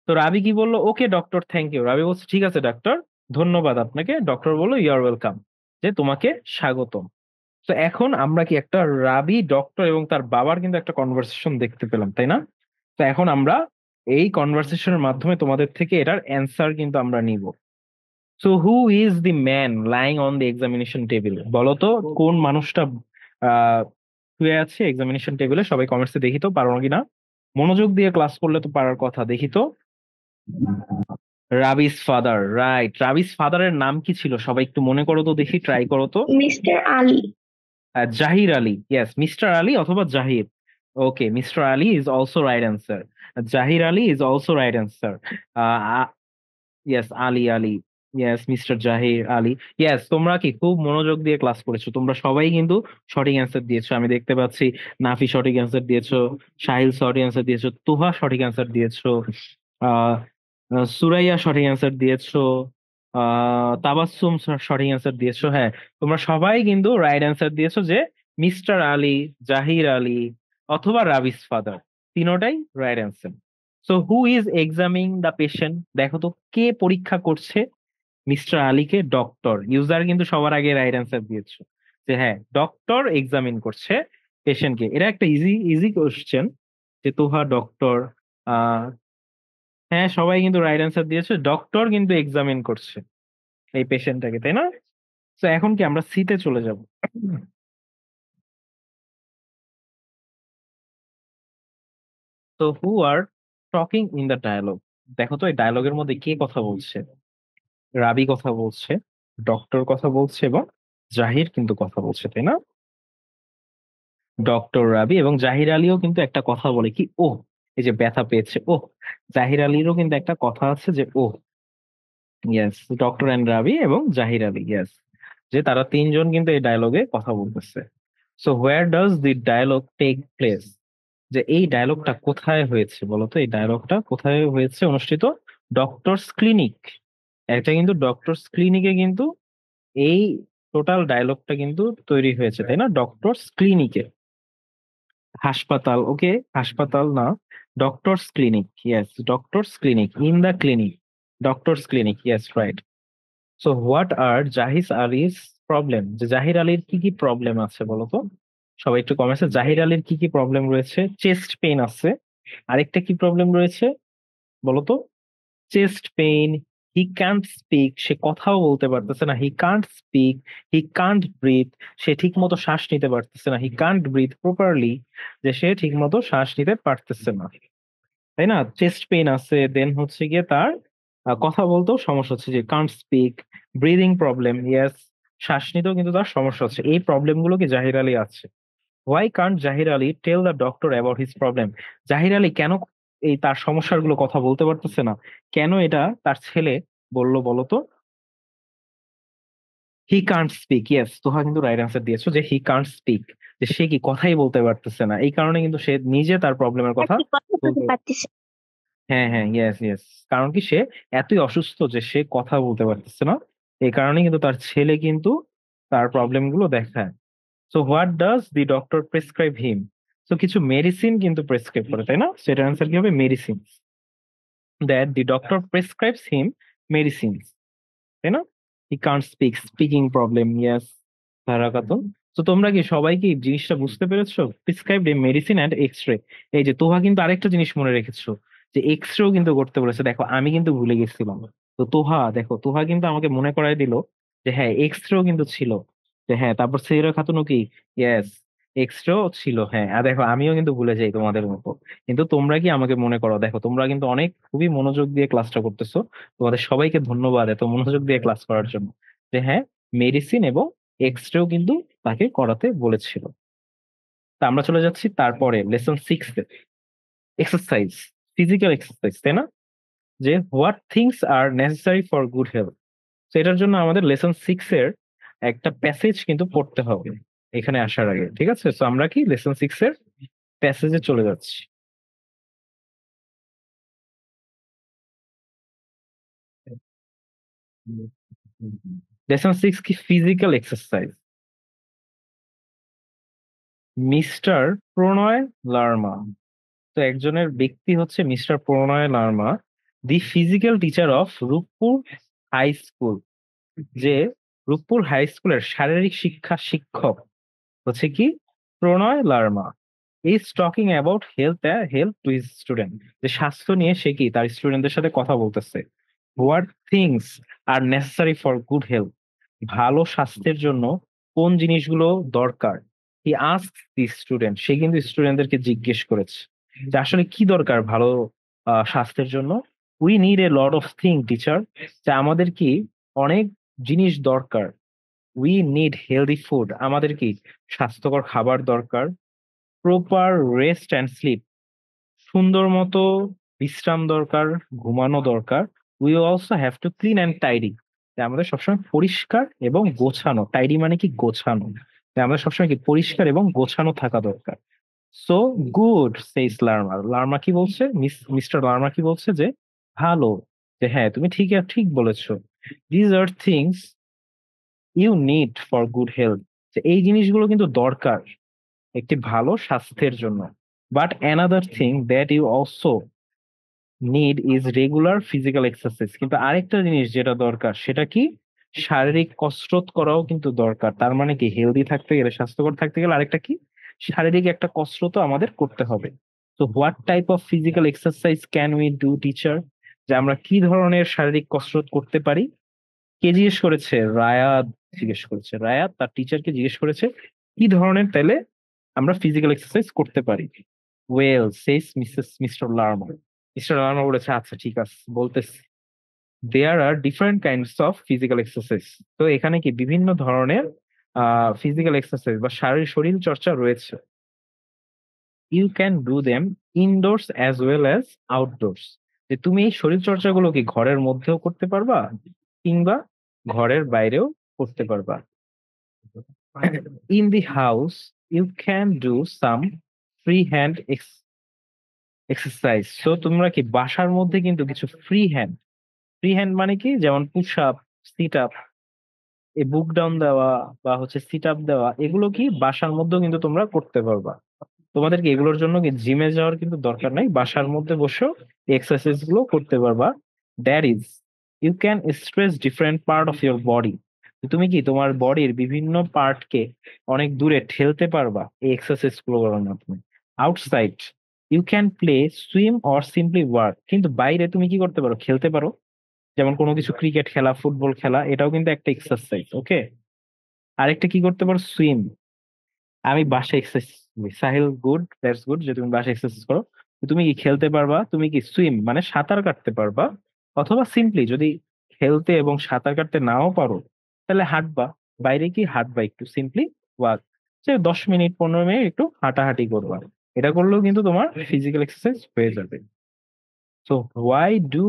তো রাবি কি বললো, ওকে ডক্টর, থ্যাংক ইউ। রাবি বলছে ঠিক আছে ডাক্তার, ধন্যবাদ আপনাকে। ডক্টর বললো ইউ আর ওয়েলকাম, যে তোমাকে স্বাগতম। তো এখন আমরা কি একটা রাবি ডক্টর এবং তার বাবার কিন্তু একটা কনভারসেশন দেখতে পেলাম, তাই না? তো এখন আমরা এই কনভারসেশনের মাধ্যমে তোমাদের থেকে এটার অ্যান্সার কিন্তু আমরা নিব। So who is the man lying on the examination table? বলো তো কোন মানুষটা আহ শুয়ে আছে এক্সামিনেশন টেবিলে? সবাই কমেন্টসে দেখি তো পারো কিনা। মনোযোগ দিয়ে ক্লাস করলে তো পারার কথা, দেখি তো। রাবিস ফাদার, রাইট। রাবিস ফাদারের নাম কি ছিল? সবাই একটু মনে করো তো, দেখি, ট্রাই করো তো। Mister Ali. Zahir Ali, yes, Mister Ali অথবা Zahir. Okay, Mister Ali is also right answer. Zahir Ali is also right answer. Yes, Ali Ali, yes, Mister Zahir Ali. Yes, তোমরা কি খুব মনোযোগ দিয়ে ক্লাস করেছো, তোমরা সবাই কিন্তু সঠিক অ্যান্সার দিয়েছো, আমি দেখতে পাচ্ছি। নাফি সঠিক অ্যান্সার দিয়েছো, সাহিল সঠিক অ্যান্সার দিয়েছো, তুহা সঠিক অ্যান্সার দিয়েছো, আহ সুরাইয়া সঠিক অ্যান্সার দিয়েছো, তাবাসসুম সঠিক অ্যান্সার দিয়েছো। হ্যাঁ, তোমরা সবাই কিন্তু রাইট অ্যান্সার দিয়েছো, যে মিস্টার আলী, জাহির আলী অথবা রাবিস ফাদার, তিনোটাই right answer. So who is examining the patient? দেখো তো কে পরীক্ষা করছে মিস্টার আলীকে? ডক্টর। ইউজার কিন্তু সবার আগে রাইট অ্যান্সার দিয়েছো, যে হ্যাঁ ডক্টর এক্সামিন করছে পেশেন্টকে। এটা একটা ইজি ইজি কোশ্চেন, যে তোহা ডক্টর। আহ হ্যাঁ, সবাই কিন্তু রাইট অ্যান্সার দিয়েছে, ডক্টর কিন্তু এক্সামিন করছে এই পেশেন্টটাকে, তাই না? তো এখন কি আমরা সিতে চলে যাব। তো who are talking in the dialogue? দেখো তো এই ডায়লগের মধ্যে কে কথা বলছে। রাবি কথা বলছে, ডক্টর কথা বলছে, এবং জাহির কিন্তু কথা বলছে, তাই না? ডক্টর, রাবি এবং জাহির আলীও কিন্তু একটা কথা বলে কি, ও, এই যে ব্যথা পেয়েছে, ও। জাহির আলীরও কিন্তু একটা কথা আছে, যে ও। ইয়েস, ডক্টর এন্ড রাবি এবং জাহির আলী, ইয়েস, যে তারা তিনজন কিন্তু এই ডায়লগে কথা বলতেছে। So where does the dialogue take place? যে এই ডায়লগটা কোথায় হয়েছে বলতো, এই ডায়লগটা কোথায় হয়েছে অনুষ্ঠিত? Doctors clinic. এটা কিন্তু ডক্টরস ক্লিনিকে কিন্তু এই টোটাল ডায়লগটা কিন্তু তৈরি হয়েছে, তাই না? ডক্টরস ক্লিনিকে, হাসপাতাল, ওকে, হাসপাতাল না, doctor's clinic, yes, doctor's clinic, in the clinic, doctor's clinic, yes, right. So what are Zahir আলীর প্রবলেম? যে জাহির আলীর কি কি প্রবলেম আছে বলো তো। সবাই একটু কমেন্টসে, জাহির আলীর কি কি প্রবলেম রয়েছে? চেস্ট পেইন আছে, আরেকটা কি প্রবলেম রয়েছে বলো তো? Chest pain, he can't speak, সে কথাও বলতে পারতেছে না, he can't speak, he can't breathe, সে ঠিক মতো শ্বাস নিতে পারতেছে না, হি কান্ট ব্রিথ প্রপারলি, যে সে ঠিক মতো শ্বাস নিতে পারতেছে না, তাই না? চেস্ট পেইন আছে, দেন হচ্ছে গিয়ে তার কথা বলতেও সমস্যা হচ্ছে, যে Kant speak, breathing problem, yes, শ্বাস নিতেও কিন্তু তার সমস্যা হচ্ছে। এই প্রবলেম গুলো কি জাহির আলী আছে? Why can't Zahir Ali tell the doctor about his problem? Zahir Ali কেন এই তার সমস্যাগুলো কথা বলতে পারতেছে না? কেন এটা তার ছেলে বললো বলো তো? হি কান্ট স্পিক, ইয়েস, তোহা কিন্তু রাইট আনসার দিয়েছো যে হি কান্ট স্পিক, যে সে কি কথাই বলতে পারতেছে না, এই কারণে কিন্তু সে নিজে তার প্রবলেমের আর কথা কি কথা বলতে বলতে। পারতেছে। হ্যাঁ হ্যাঁ, ইয়েস ইয়েস, কারণ কি সে এতই অসুস্থ যে সে কথা বলতে পারতেছে না, এই কারণে কিন্তু তার ছেলে কিন্তু তার প্রবলেম গুলো দেখায়। So what does the doctor prescribe him? তো কিছু মেডিসিন কিন্তু প্রেসক্রাইব করে, তাই না? সেটার অ্যান্সার কি হবে? Medicine. That the doctor prescribes him medicine, তাই না? He can't speak, speaking problem, yes Tara Khatun. তো তোমরা কি সবাই কি জিনিসটা বুঝতে পেরেছো? প্রিসক্রাইবড এ মেডিসিন অ্যান্ড এক্সরে। এই যে তোহা কিন্তু আরেকটা জিনিস মনে রেখেছো, যে এক্সরেও কিন্তু করতে বলেছে। দেখো আমি কিন্তু ভুলে গেছিলাম, তো তোহা দেখো, তোহা কিন্তু আমাকে মনে করাই দিল যে হ্যাঁ এক্সরেও কিন্তু ছিল, যে হ্যাঁ তারপর সেরা খাতুনও কি, ইয়েস এক্সরেও ছিল। হ্যাঁ, আর দেখো আমিও কিন্তু ভুলে যাই তোমাদের মতো, কিন্তু তোমরা কি আমাকে মনে করো। দেখো তোমরা কিন্তু অনেক খুবই মনোযোগ দিয়ে ক্লাসটা করতেছো, তোমাদের সবাইকে ধন্যবাদ এত মনোযোগ দিয়ে ক্লাস করার জন্য। যে হ্যাঁ, মেডিসিন এবং এক্সরেও কিন্তু তাকে করাতে বলেছিল। তা আমরা চলে যাচ্ছি তারপরে লেসন 6 এ, এক্সারসাইজ, ফিজিক্যাল এক্সারসাইজ, তাই না? যে what things are necessary for good health. তো এটার জন্য আমাদের লেসন 6 এর একটা প্যাসেজ কিন্তু পড়তে হবে এখানে আসার আগে, ঠিক আছে? তো আমরা কি লেসন 6 এর প্যাসেজে চলে যাচ্ছি। লেসন 6 কি? Physical exercise. Mister Pronoy Larma, তো একজনের ব্যক্তি হচ্ছে Mister Pronoy Larma, the physical teacher of Rooppur high school, যে রূপপুর হাই স্কুলের শারীরিক শিক্ষা শিক্ষক হচ্ছে কি Pronoy Larma, is talking about health to his student, যে স্বাস্থ্য নিয়ে সে কি তার স্টুডেন্টদের সাথে কথা বলতেছে। What things are necessary for good health, ভালো স্বাস্থ্যের জন্য কোন জিনিসগুলো দরকার। হি আস্ক দি স্টুডেন্ট, সে কিন্তু স্টুডেন্টদেরকে জিজ্ঞেস করেছে যে আসলে কি দরকার ভালো স্বাস্থ্যের জন্য। We need a lot of thing teacher, যে আমাদের কি অনেক জিনিস দরকার। উই নিড হেলদি ফুড, আমাদের কি স্বাস্থ্যকর খাবার দরকার। প্রপার রেস্ট অ্যান্ড স্লিপ, সুন্দর মতো বিশ্রাম দরকার, ঘুমানো দরকার। We also have to clean and tidy, আমাদের সবসময় পরিষ্কার এবং গোছানো, টাইডি মানে কি গোছানো, আমাদের সবসময় কি পরিষ্কার এবং গোছানো থাকা দরকার। So good says Larma, Larma কি বলছে, মিস্টার লার্মা কি বলছে, যে ভালো, যে হ্যাঁ তুমি ঠিক ঠিক বলেছো। These are things you need for good health, যে এই জিনিসগুলো কিন্তু দরকার একটি ভালো স্বাস্থ্যের জন্য। But another thing that you also need is regular physical exercise, কিন্তু আরেকটা জিনিস যেটা দরকার সেটা কি শারীরিক কসরত করাও কিন্তু দরকার। তার মানে কি হেলদি থাকতে গেলে, স্বাস্থ্যকর থাকতে গেলে আরেকটা কি শারীরিক একটা কসরতও আমাদের করতে হবে। তো what type of physical exercise can we do teacher, যে আমরা কি ধরনের শারীরিক কসরত করতে পারি। কে জিজ্ঞেস করেছে? রায়াত জিজ্ঞেস করেছে। রায়াত তার টিচারকে জিজ্ঞেস করেছে কি ধরনের তাহলে আমরা ফিজিক্যাল এক্সারসাইজ করতে পারি। Well says Mister Larma, Mister Larma বলেছে আচ্ছা ঠিক আছে বলতেছি। There are different kinds of physical exercise, তো এখানে কি বিভিন্ন ধরনের ফিজিক্যাল এক্সারসাইজ বা শরীর চর্চা রয়েছে। You can do them indoors as well as outdoors, যে তুমি এই শরীর চর্চাগুলো কি ঘরের মধ্যেও করতে পারবা কিংবা ঘরের বাইরেও করতে পারবা। In the house you can do some free hand exercise, তো তোমরা কি বাসার মধ্যে কিন্তু কিছু ফ্রি হ্যান্ড মানে কি, যেমন পুশ আপ, সিট আপ, এই বুক ডাউন দেওয়া বা হচ্ছে সিট আপ দেওয়া, এগুলো কি বাসার মধ্যেও কিন্তু তোমরা করতে পারবা। তোমাদেরকে এগুলোর জন্য কি জিমে যাওয়ার কিন্তু দরকার নাই, বাসার মধ্যে বসেও এক্সারসাইজ গুলো করতে পারবা। That is you can stretch different part of your body, তুমি কি তোমার বডির বিভিন্ন পার্টকে অনেক দূরে ঠেলতে পারবা এই এক্সারসাইজ গুলো করার মাধ্যমে। Outside you can play, swim or simply work, কিন্তু বাইরে তুমি কি করতে পারো, খেলতে পারো, যেমন কোনো কিছু ক্রিকেট খেলা, ফুটবল খেলা, এটাও কিন্তু একটা এক্সারসাইজ। ওকে, আরেকটা কি করতে পারো, সুইম। আমি বাসায় exercise, Sahil good, that's good যে তুমি বাসায় এক্সারসাইজ করো। তুমি কি খেলতে পারবা, তুমি কি সুইম মানে সাঁতার কাটতে পারবা, অথবা সিম্পলি যদি খেলতে এবং সাঁতার কাটতে নাও পারো তাহলে হাঁটবা, বাইরে কি হাঁটবা একটু, সিম্পলি ওয়াক, যে 10 মিনিট 15 মিনিট একটু হাঁটাহাঁটি করবা। এটা করলেও কিন্তু তোমার ফিজিক্যাল এক্সারসাইজ হয়ে যাবে। So why do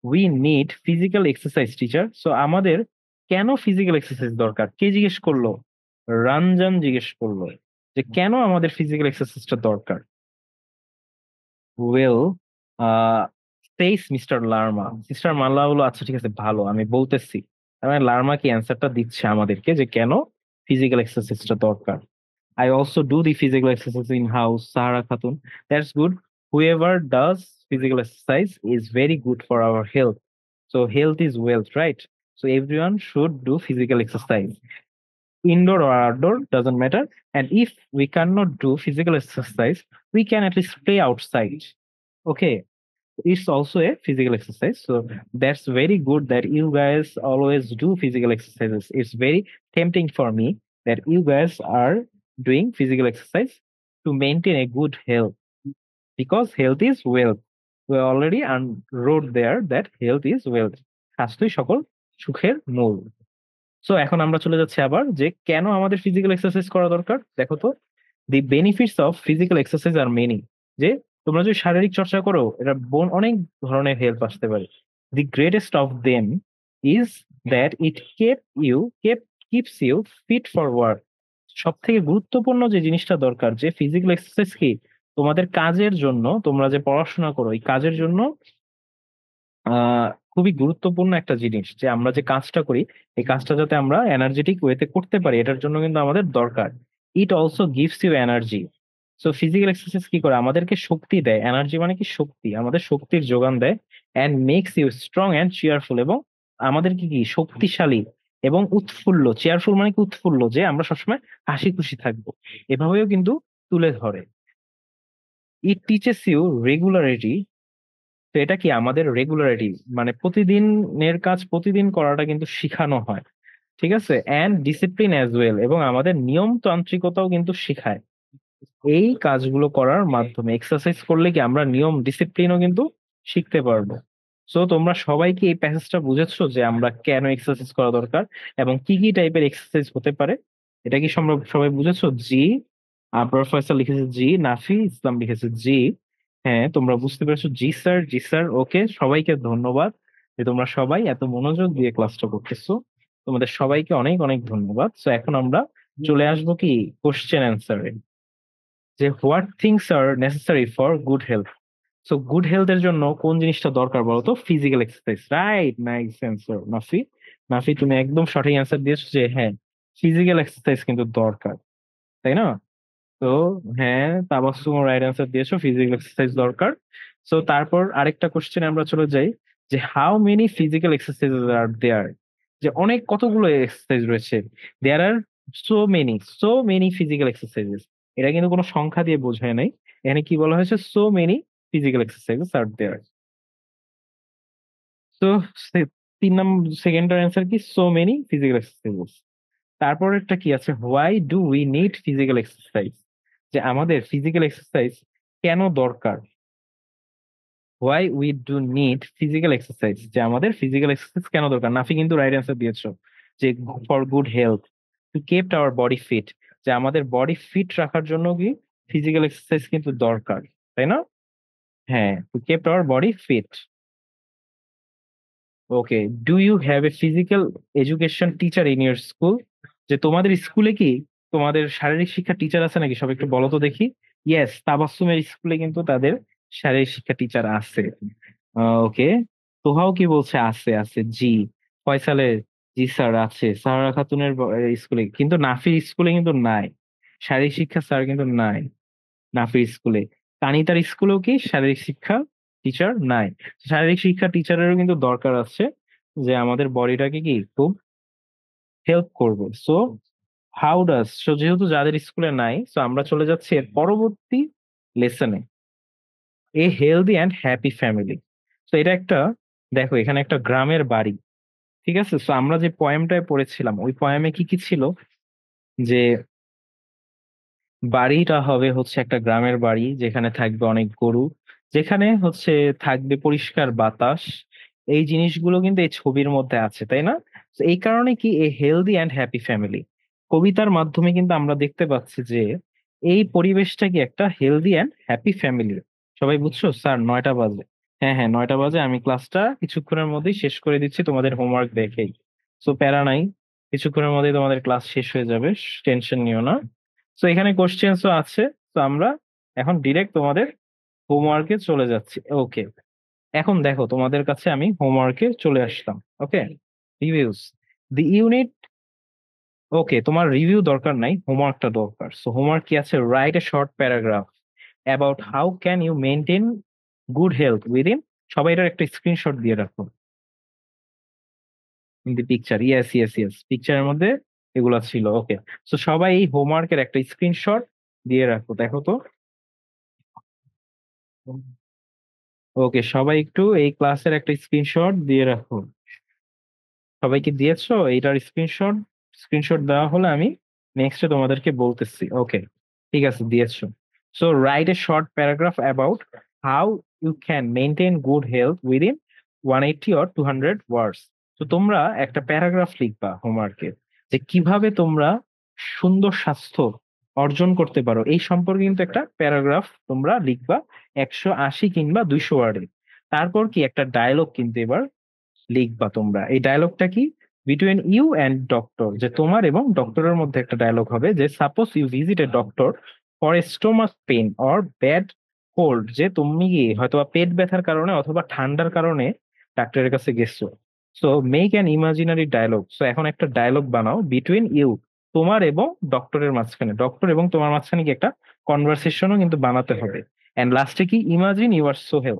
we need physical exercise teacher, so আমাদের কেন ফিজিক্যাল এক্সারসাইজ দরকার? কে জিজ্ঞেস করলো? রঞ্জন জিজ্ঞেস করলো যে কেন আমাদের ফিজিক্যাল এক্সারসাইজটা দরকার। Well, says Mister Larma. Sister মাল্লা বলো, আচ্ছা ঠিক আছে, ভালো, আমি বলতেছি। তার মানে লার্মা কি অ্যান্সারটা দিচ্ছে আমাদেরকে যে কেন ফিজিক্যাল এক্সারসাইজটা দরকার। I also do the physical exercise in house, Sahara Khatun. That's good. Whoever does physical exercise is very good for our health. So health is wealth, right? So everyone should do physical exercise. Indoor or outdoor, doesn't matter. And if we cannot do physical exercise, we can at least play outside. Okay. It's also a physical exercise. So that's very good that you guys always do physical exercises. It's very tempting for me that you guys are doing physical exercise to maintain a good health, because health is wealth. We already wrote there that health is wealth. স্বাস্থ্যই সকল সুখের মূল। So এখন আমরা চলে যাচ্ছি আবার যে কেন আমাদের ফিজিক্যাল এক্সারসাইজ করা দরকার। দেখো তো, the benefits of physical exercise are many. যে তোমরা যদি শারীরিক চর্চা করো, এটা অনেক ধরনের হেল্প আসতে পারে। The greatest of them is that it keeps you fit for work. সব থেকে গুরুত্বপূর্ণ যে জিনিসটা দরকার, যে ফিজিক্যাল এক্সারসাইজ কি তোমাদের কাজের জন্য, তোমরা যে পড়াশোনা করো এই কাজের জন্য খুবই গুরুত্বপূর্ণ একটা জিনিস, যে আমরা যে কাজটা করি এই কাজটা যাতে আমরা এনার্জেটিক ওয়েতে করতে পারি, এটার জন্য কিন্তু আমাদের দরকার। It also gives you energy. So physical exercise কি করে? আমাদেরকে শক্তি দেয়। এনার্জি মানে কি? শক্তি। আমাদের শক্তির যোগান দেয়। And makes you strong and cheerful, এবং আমাদেরকে কি শক্তিশালী এবং উৎফুল্ল। চেয়ারফুল মানে কি? উৎফুল্ল, যে আমরা সবসময় হাসি খুশি থাকবো, এভাবেও কিন্তু তুলে ধরে। It teaches you regularity. তো এটা কি আমাদের রেগুলারিটি, মানে প্রতিদিনের কাজ প্রতিদিন করাটা কিন্তু শিখানো হয়, ঠিক আছে। অ্যান্ড ডিসিপ্লিন অ্যাজ ওয়েল, এবং আমাদের নিয়মতান্ত্রিকতাও কিন্তু শেখায়। এই কাজগুলো করার মাধ্যমে এক্সারসাইজ করলে কি আমরা নিয়ম ডিসিপ্লিনও কিন্তু শিখতে পারবো। সো তোমরা সবাই কি এই প্যাসেজটা বুঝেছো যে আমরা কেন এক্সারসাইজ করা দরকার এবং কি কি টাইপের এক্সারসাইজ হতে পারে? এটা কি সবাই বুঝেছো? জি। আবরার ফয়সাল লিখেছে জি, নাফি ইসলাম লিখেছে জি। হ্যাঁ, তোমরা বুঝতে পেরেছো। জি স্যার, জি স্যার। ওকে, সবাইকে ধন্যবাদ যে তোমরা সবাই এত মনোযোগ দিয়ে ক্লাসটা করতেছো। তোমাদের সবাইকে অনেক অনেক ধন্যবাদ। সো এখন আমরা চলে আসবো কি কোশ্চেন অ্যান্সারে, যে what things are necessary for good health. So good health এর জন্য কোন জিনিসটা দরকার বলো তো? Physical exercise, right? Nice answer Nafi. Nafi, তুমি একদম সঠিক অ্যান্সার দিয়েছো যে হ্যাঁ, ফিজিক্যাল এক্সারসাইজ কিন্তু দরকার, তাই না? তো হ্যাঁ, তাবাসসুম রাইট অ্যান্সার দিয়েছো, ফিজিক্যাল এক্সারসাইজ দরকার। সো তারপর আরেকটা কোশ্চেনে আমরা চলে যাই, যে হাউ মেনি ফিজিক্যাল এক্সারসাইজেস আর দেয়ার। যে অনেক কতগুলো এক্সারসাইজ রয়েছে। দেয়ার আর সো মেনি ফিজিক্যাল এক্সারসাইজেস। এটা কিন্তু কোনো সংখ্যা দিয়ে বোঝায় নাই, এখানে কি বলা হয়েছে? সো মেনি ফিজিক্যাল এক্সারসাইজেস আর দেয়ার। তো 3 নম্বর, সেকেন্ডটার অ্যান্সার কি? So many physical exercises. তারপর একটা কি আছে? Why do we need physical exercise. যে আমাদের ফিজিক্যাল এক্সারসাইজ কেন দরকার? Why we do need physical exercise, যে আমাদের ফিজিক্যাল এক্সারসাইজ কেন দরকার। নাফি কিন্তু রাইট অ্যান্সার দিয়েছো যে for good health, to kept our body fit. যে আমাদের বডি ফিট রাখার জন্য কি ফিজিক্যাল এক্সারসাইজ কিন্তু দরকার, তাই না? হ্যাঁ, to kept our body fit. Okay, do you have a physical education teacher in your school. যে তোমাদের স্কুলে কি তোমাদের শারীরিক শিক্ষা টিচার আছে নাকি? সব একটু বলো তো দেখি। ইয়েস, তাবাসসুমের স্কুলে কিন্তু তাদের শারীরিক শিক্ষা টিচার আছে। ওকে, তোহাও কি বলছে? আছে, আছে। জি। ফয়সালের জি স্যার আছে। সাহারা খাতুনের স্কুলে, কিন্তু নাফির স্কুলে কিন্তু নাই। শারীরিক শিক্ষা স্যার কিন্তু নাই নাফির স্কুলে। তানিতার স্কুলেও কি শারীরিক শিক্ষা টিচার নাই। শারীরিক শিক্ষা টিচারেরও কিন্তু দরকার আছে, যে আমাদের বডিটাকে কি খুব হেল্প করবে। সো যেহেতু যাদের স্কুলে নাই, সো আমরা চলে যাচ্ছি এর পরবর্তী লেসনে, a healthy and happy family. তো এটা একটা, দেখো এখানে একটা গ্রামের বাড়ি, ঠিক আছে। সো আমরা যে পয়েমটায় পড়েছিলাম ওই পয়েমে কি কি ছিল, যে বাড়িটা হবে হচ্ছে একটা গ্রামের বাড়ি, যেখানে থাকবে অনেক গরু, যেখানে হচ্ছে থাকবে পরিষ্কার বাতাস। এই জিনিসগুলো কিন্তু এই ছবির মধ্যে আছে, তাই না? তো এই কারণে কি এ হেলদি অ্যান্ড হ্যাপি ফ্যামিলি, কবিতার মাধ্যমে কিন্তু আমরা দেখতে পাচ্ছি যে এই পরিবেশটা কি একটা হেলদি অ্যান্ড হ্যাপি ফ্যামিলি। সবাই বুঝছো? স্যার 9টা বাজে। হ্যাঁ হ্যাঁ, 9টা বাজে। আমি ক্লাসটা কিছুক্ষণের মধ্যেই শেষ করে দিচ্ছি তোমাদের হোমওয়ার্ক দেখেই। সো প্যারা নাই, কিছুক্ষণের মধ্যেই তোমাদের ক্লাস শেষ হয়ে যাবে, টেনশন নিও না। সো এখানে কোশ্চেন্সও আছে, তো আমরা এখন ডিরেক্ট তোমাদের হোমওয়ার্কে চলে যাচ্ছি। ওকে, এখন দেখো তোমাদের কাছে আমি হোমওয়ার্কে চলে আসলাম। ওকে, রিভিউস দি ইউনিট। ওকে, তোমার রিভিউ দরকার নাই, হোমওয়ার্কটা দরকার। সো হোমওয়ার্ক কি আছে? Write a short paragraph about how can you maintain good health within, সবাই এটার একটা স্ক্রিনশট দিয়ে রাখো। In the picture, yes yes yes, পিকচারের মধ্যে এগুলা ছিল। ওকে, সো সবাই এই হোমওয়ার্কের একটা স্ক্রিনশট দিয়ে রাখো। দেখো তো, ওকে, সবাই একটু এই ক্লাসের একটা স্ক্রিনশট দিয়ে রাখো। সবাইকে দিয়েছো এইটার স্ক্রিনশট? স্ক্রিনশট দেওয়া হলে আমি নেক্সটে তোমাদেরকে বলতেছি। ওকে, ঠিক আছে, দিয়েছো। So write a short paragraph about how you can maintain good health within 180 or 200 words. তো তোমরা একটা প্যারাগ্রাফ লিখবা হোমওয়ার্কে, যে কিভাবে তোমরা সুন্দর স্বাস্থ্য অর্জন করতে পারো এই সম্পর্কে কিন্তু একটা প্যারাগ্রাফ তোমরা লিখবা, 180 কিংবা 200 ওয়ার্ডে। তারপর কি একটা ডায়লগ কিন্তু এবার লিখবা তোমরা। এই ডায়লগটা কি? বিটুইন ইউ অ্যান্ড ডক্টর, যে তোমার এবং ডক্টরের মধ্যে একটা ডায়লগ হবে, যে suppose you visit a doctor for a stomach pain or bad cold, যে তুমি হয়তো পেট ব্যথার কারণে অথবা ঠান্ডার কারণে ডাক্তারের কাছে গেছো। So make an imaginary dialogue. So এখন একটা ডায়লগ বানাও বিটুইন ইউ, তোমার এবং ডক্টরের মাঝখানে, ডক্টর এবং তোমার মাঝখানে কি একটা কনভারসেশনও কিন্তু বানাতে হবে। এন্ড লাস্টে কি, ইমাজিন ইউ আর সোহেল,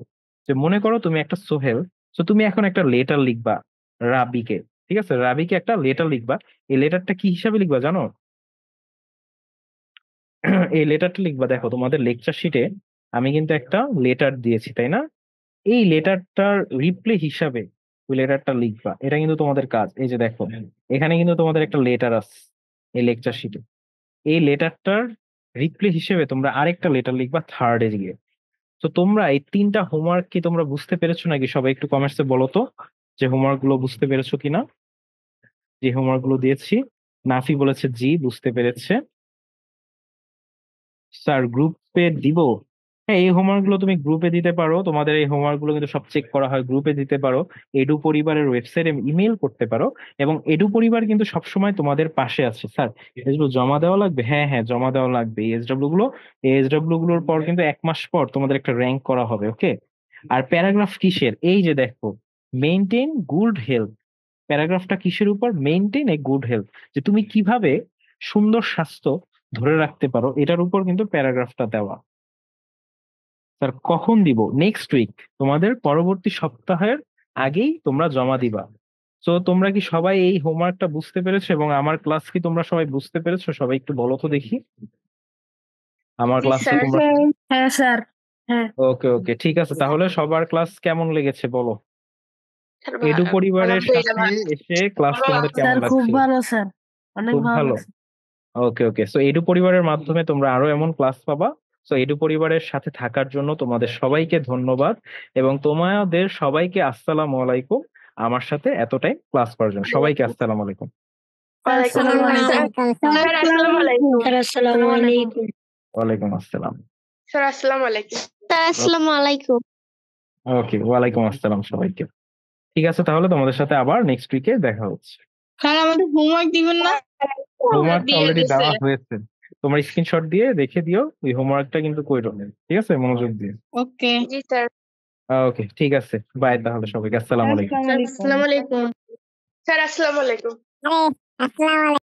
যে মনে করো তুমি একটা সোহেল। তো তুমি এখন একটা লেটার লিখবা রাবিকে, ঠিক আছে? রাবিকে একটা লেটার লিখবা। এই লেটারটা কি হিসাবে লিখবা জানো? এই লেটারটা লিখবা, দেখো তোমাদের লেকচার শিটে আমি কিন্তু একটা লেটার দিয়েছি, তাই না? এই লেটারটার রিপ্লে হিসাবে ওই লেটারটা লিখবা। এটা কিন্তু তোমাদের কাজ। এই যে দেখো, এখানে কিন্তু তোমাদের একটা লেটার আছে এই লেকচার শিটে। এই লেটারটার রিপ্লে হিসেবে তোমরা আরেকটা লেটার লিখবা থার্ডে গিয়ে। তো তোমরা এই 3টা হোমওয়ার্ক কি তোমরা বুঝতে পেরেছো নাকি? সবাই একটু কমেন্টসে বলো তো যে হোমওয়ার্ক গুলো বুঝতে পেরেছো কিনা, যে হোমওয়ার্ক গুলো দিয়েছি। নাফি বলেছে জি, বুঝতে পেরেছে। স্যার গ্রুপে দিব? হ্যাঁ, এই হোমওয়ার্ক গুলো তুমি গ্রুপে দিতে পারো। তোমাদের এই হোমওয়ার্ক গুলো কিন্তু সব চেক করা হয়, গ্রুপে দিতে পারো। এডু পরিবারের ওয়েবসাইটে ইমেল করতে পারো। এবং এডু পরিবার কিন্তু সবসময় তোমাদের পাশে আছে। স্যার এগুলো জমা দেওয়া লাগবে? হ্যাঁ হ্যাঁ, জমা দেওয়া লাগবে। এসডব্লিউ গুলোর পর কিন্তু 1 মাস পর তোমাদের একটা র্যাঙ্ক করা হবে। ওকে, আর প্যারাগ্রাফ কিসের? এই যে দেখো, মেনটেন গুড হেলথ। প্যারাগ্রাফটা কিসের উপর? মেনটেন এ গুড হেলথ, যে তুমি কিভাবে সুন্দর স্বাস্থ্য ধরে রাখতে পারো, এটার উপর কিন্তু প্যারাগ্রাফটা দেওয়া। স্যার কখন দিব? নেক্সট উইক, তোমাদের পরবর্তী সপ্তাহের আগেই তোমরা জমা দিবা। তো তোমরা কি সবাই এই হোমওয়ার্কটা বুঝতে পেরেছো এবং আমার ক্লাস কি তোমরা সবাই বুঝতে পেরেছো? সবাই একটু বলো তো দেখি, আমার জি ক্লাস কি স্যার। তোমরা? হ্যাঁ স্যার। হ্যাঁ ওকে ওকে, ঠিক আছে, তাহলে সবার ক্লাস কেমন লেগেছে বলো? স্যার এডু পরিবারের আলহামদুলিল্লাহ সাথে ভালো। এসে ক্লাস তোমাদের কেমন স্যার, খুব লাগছিল? ভালো স্যার, অনেক খুব ভালো ভালো। লাগছে। ওকে ওকে, সো এডু পরিবারের মাধ্যমে তোমরা আরো এমন ক্লাস পাবা। সো এডু পরিবারের সাথে থাকার জন্য তোমাদের সবাইকে ধন্যবাদ, এবং তোমাদের সবাইকে আসসালামু আলাইকুম। আমার সাথে এত টাইম ক্লাস করার জন্য সবাইকে আসসালামু আলাইকুম। স্যার, আসসালামু আলাইকুম। স্যার আসসালামু আলাইকুম। স্যার, আসসালামু আলাইকুম। ওয়ালাইকুম আসসালাম। স্যার আসসালামু আলাইকুম। স্যার আসসালামু আলাইকুম। ওকে, ওয়ালাইকুম আসসালাম সবাইকে। ঠিক আছে, তাহলে তোমাদের সাথে আবার নেক্সট উইকে দেখা হচ্ছে। স্যার, আমাদের হোমওয়ার্ক দিবেন না? হোমওয়ার্কটা অলরেডি দেওয়া হয়েছে, তোমার স্ক্রিনশট দিয়ে দেখে দিও। ওই হোমওয়ার্কটা কিন্তু কইরো, ঠিক আছে? মনোযোগ দিয়ে। ওকে। জি স্যার। ওকে, ঠিক আছে, বাই তাহলে সবাইকে, আসসালামু আলাইকুম। আসসালামু আলাইকুম। স্যার আসসালামু আলাইকুম।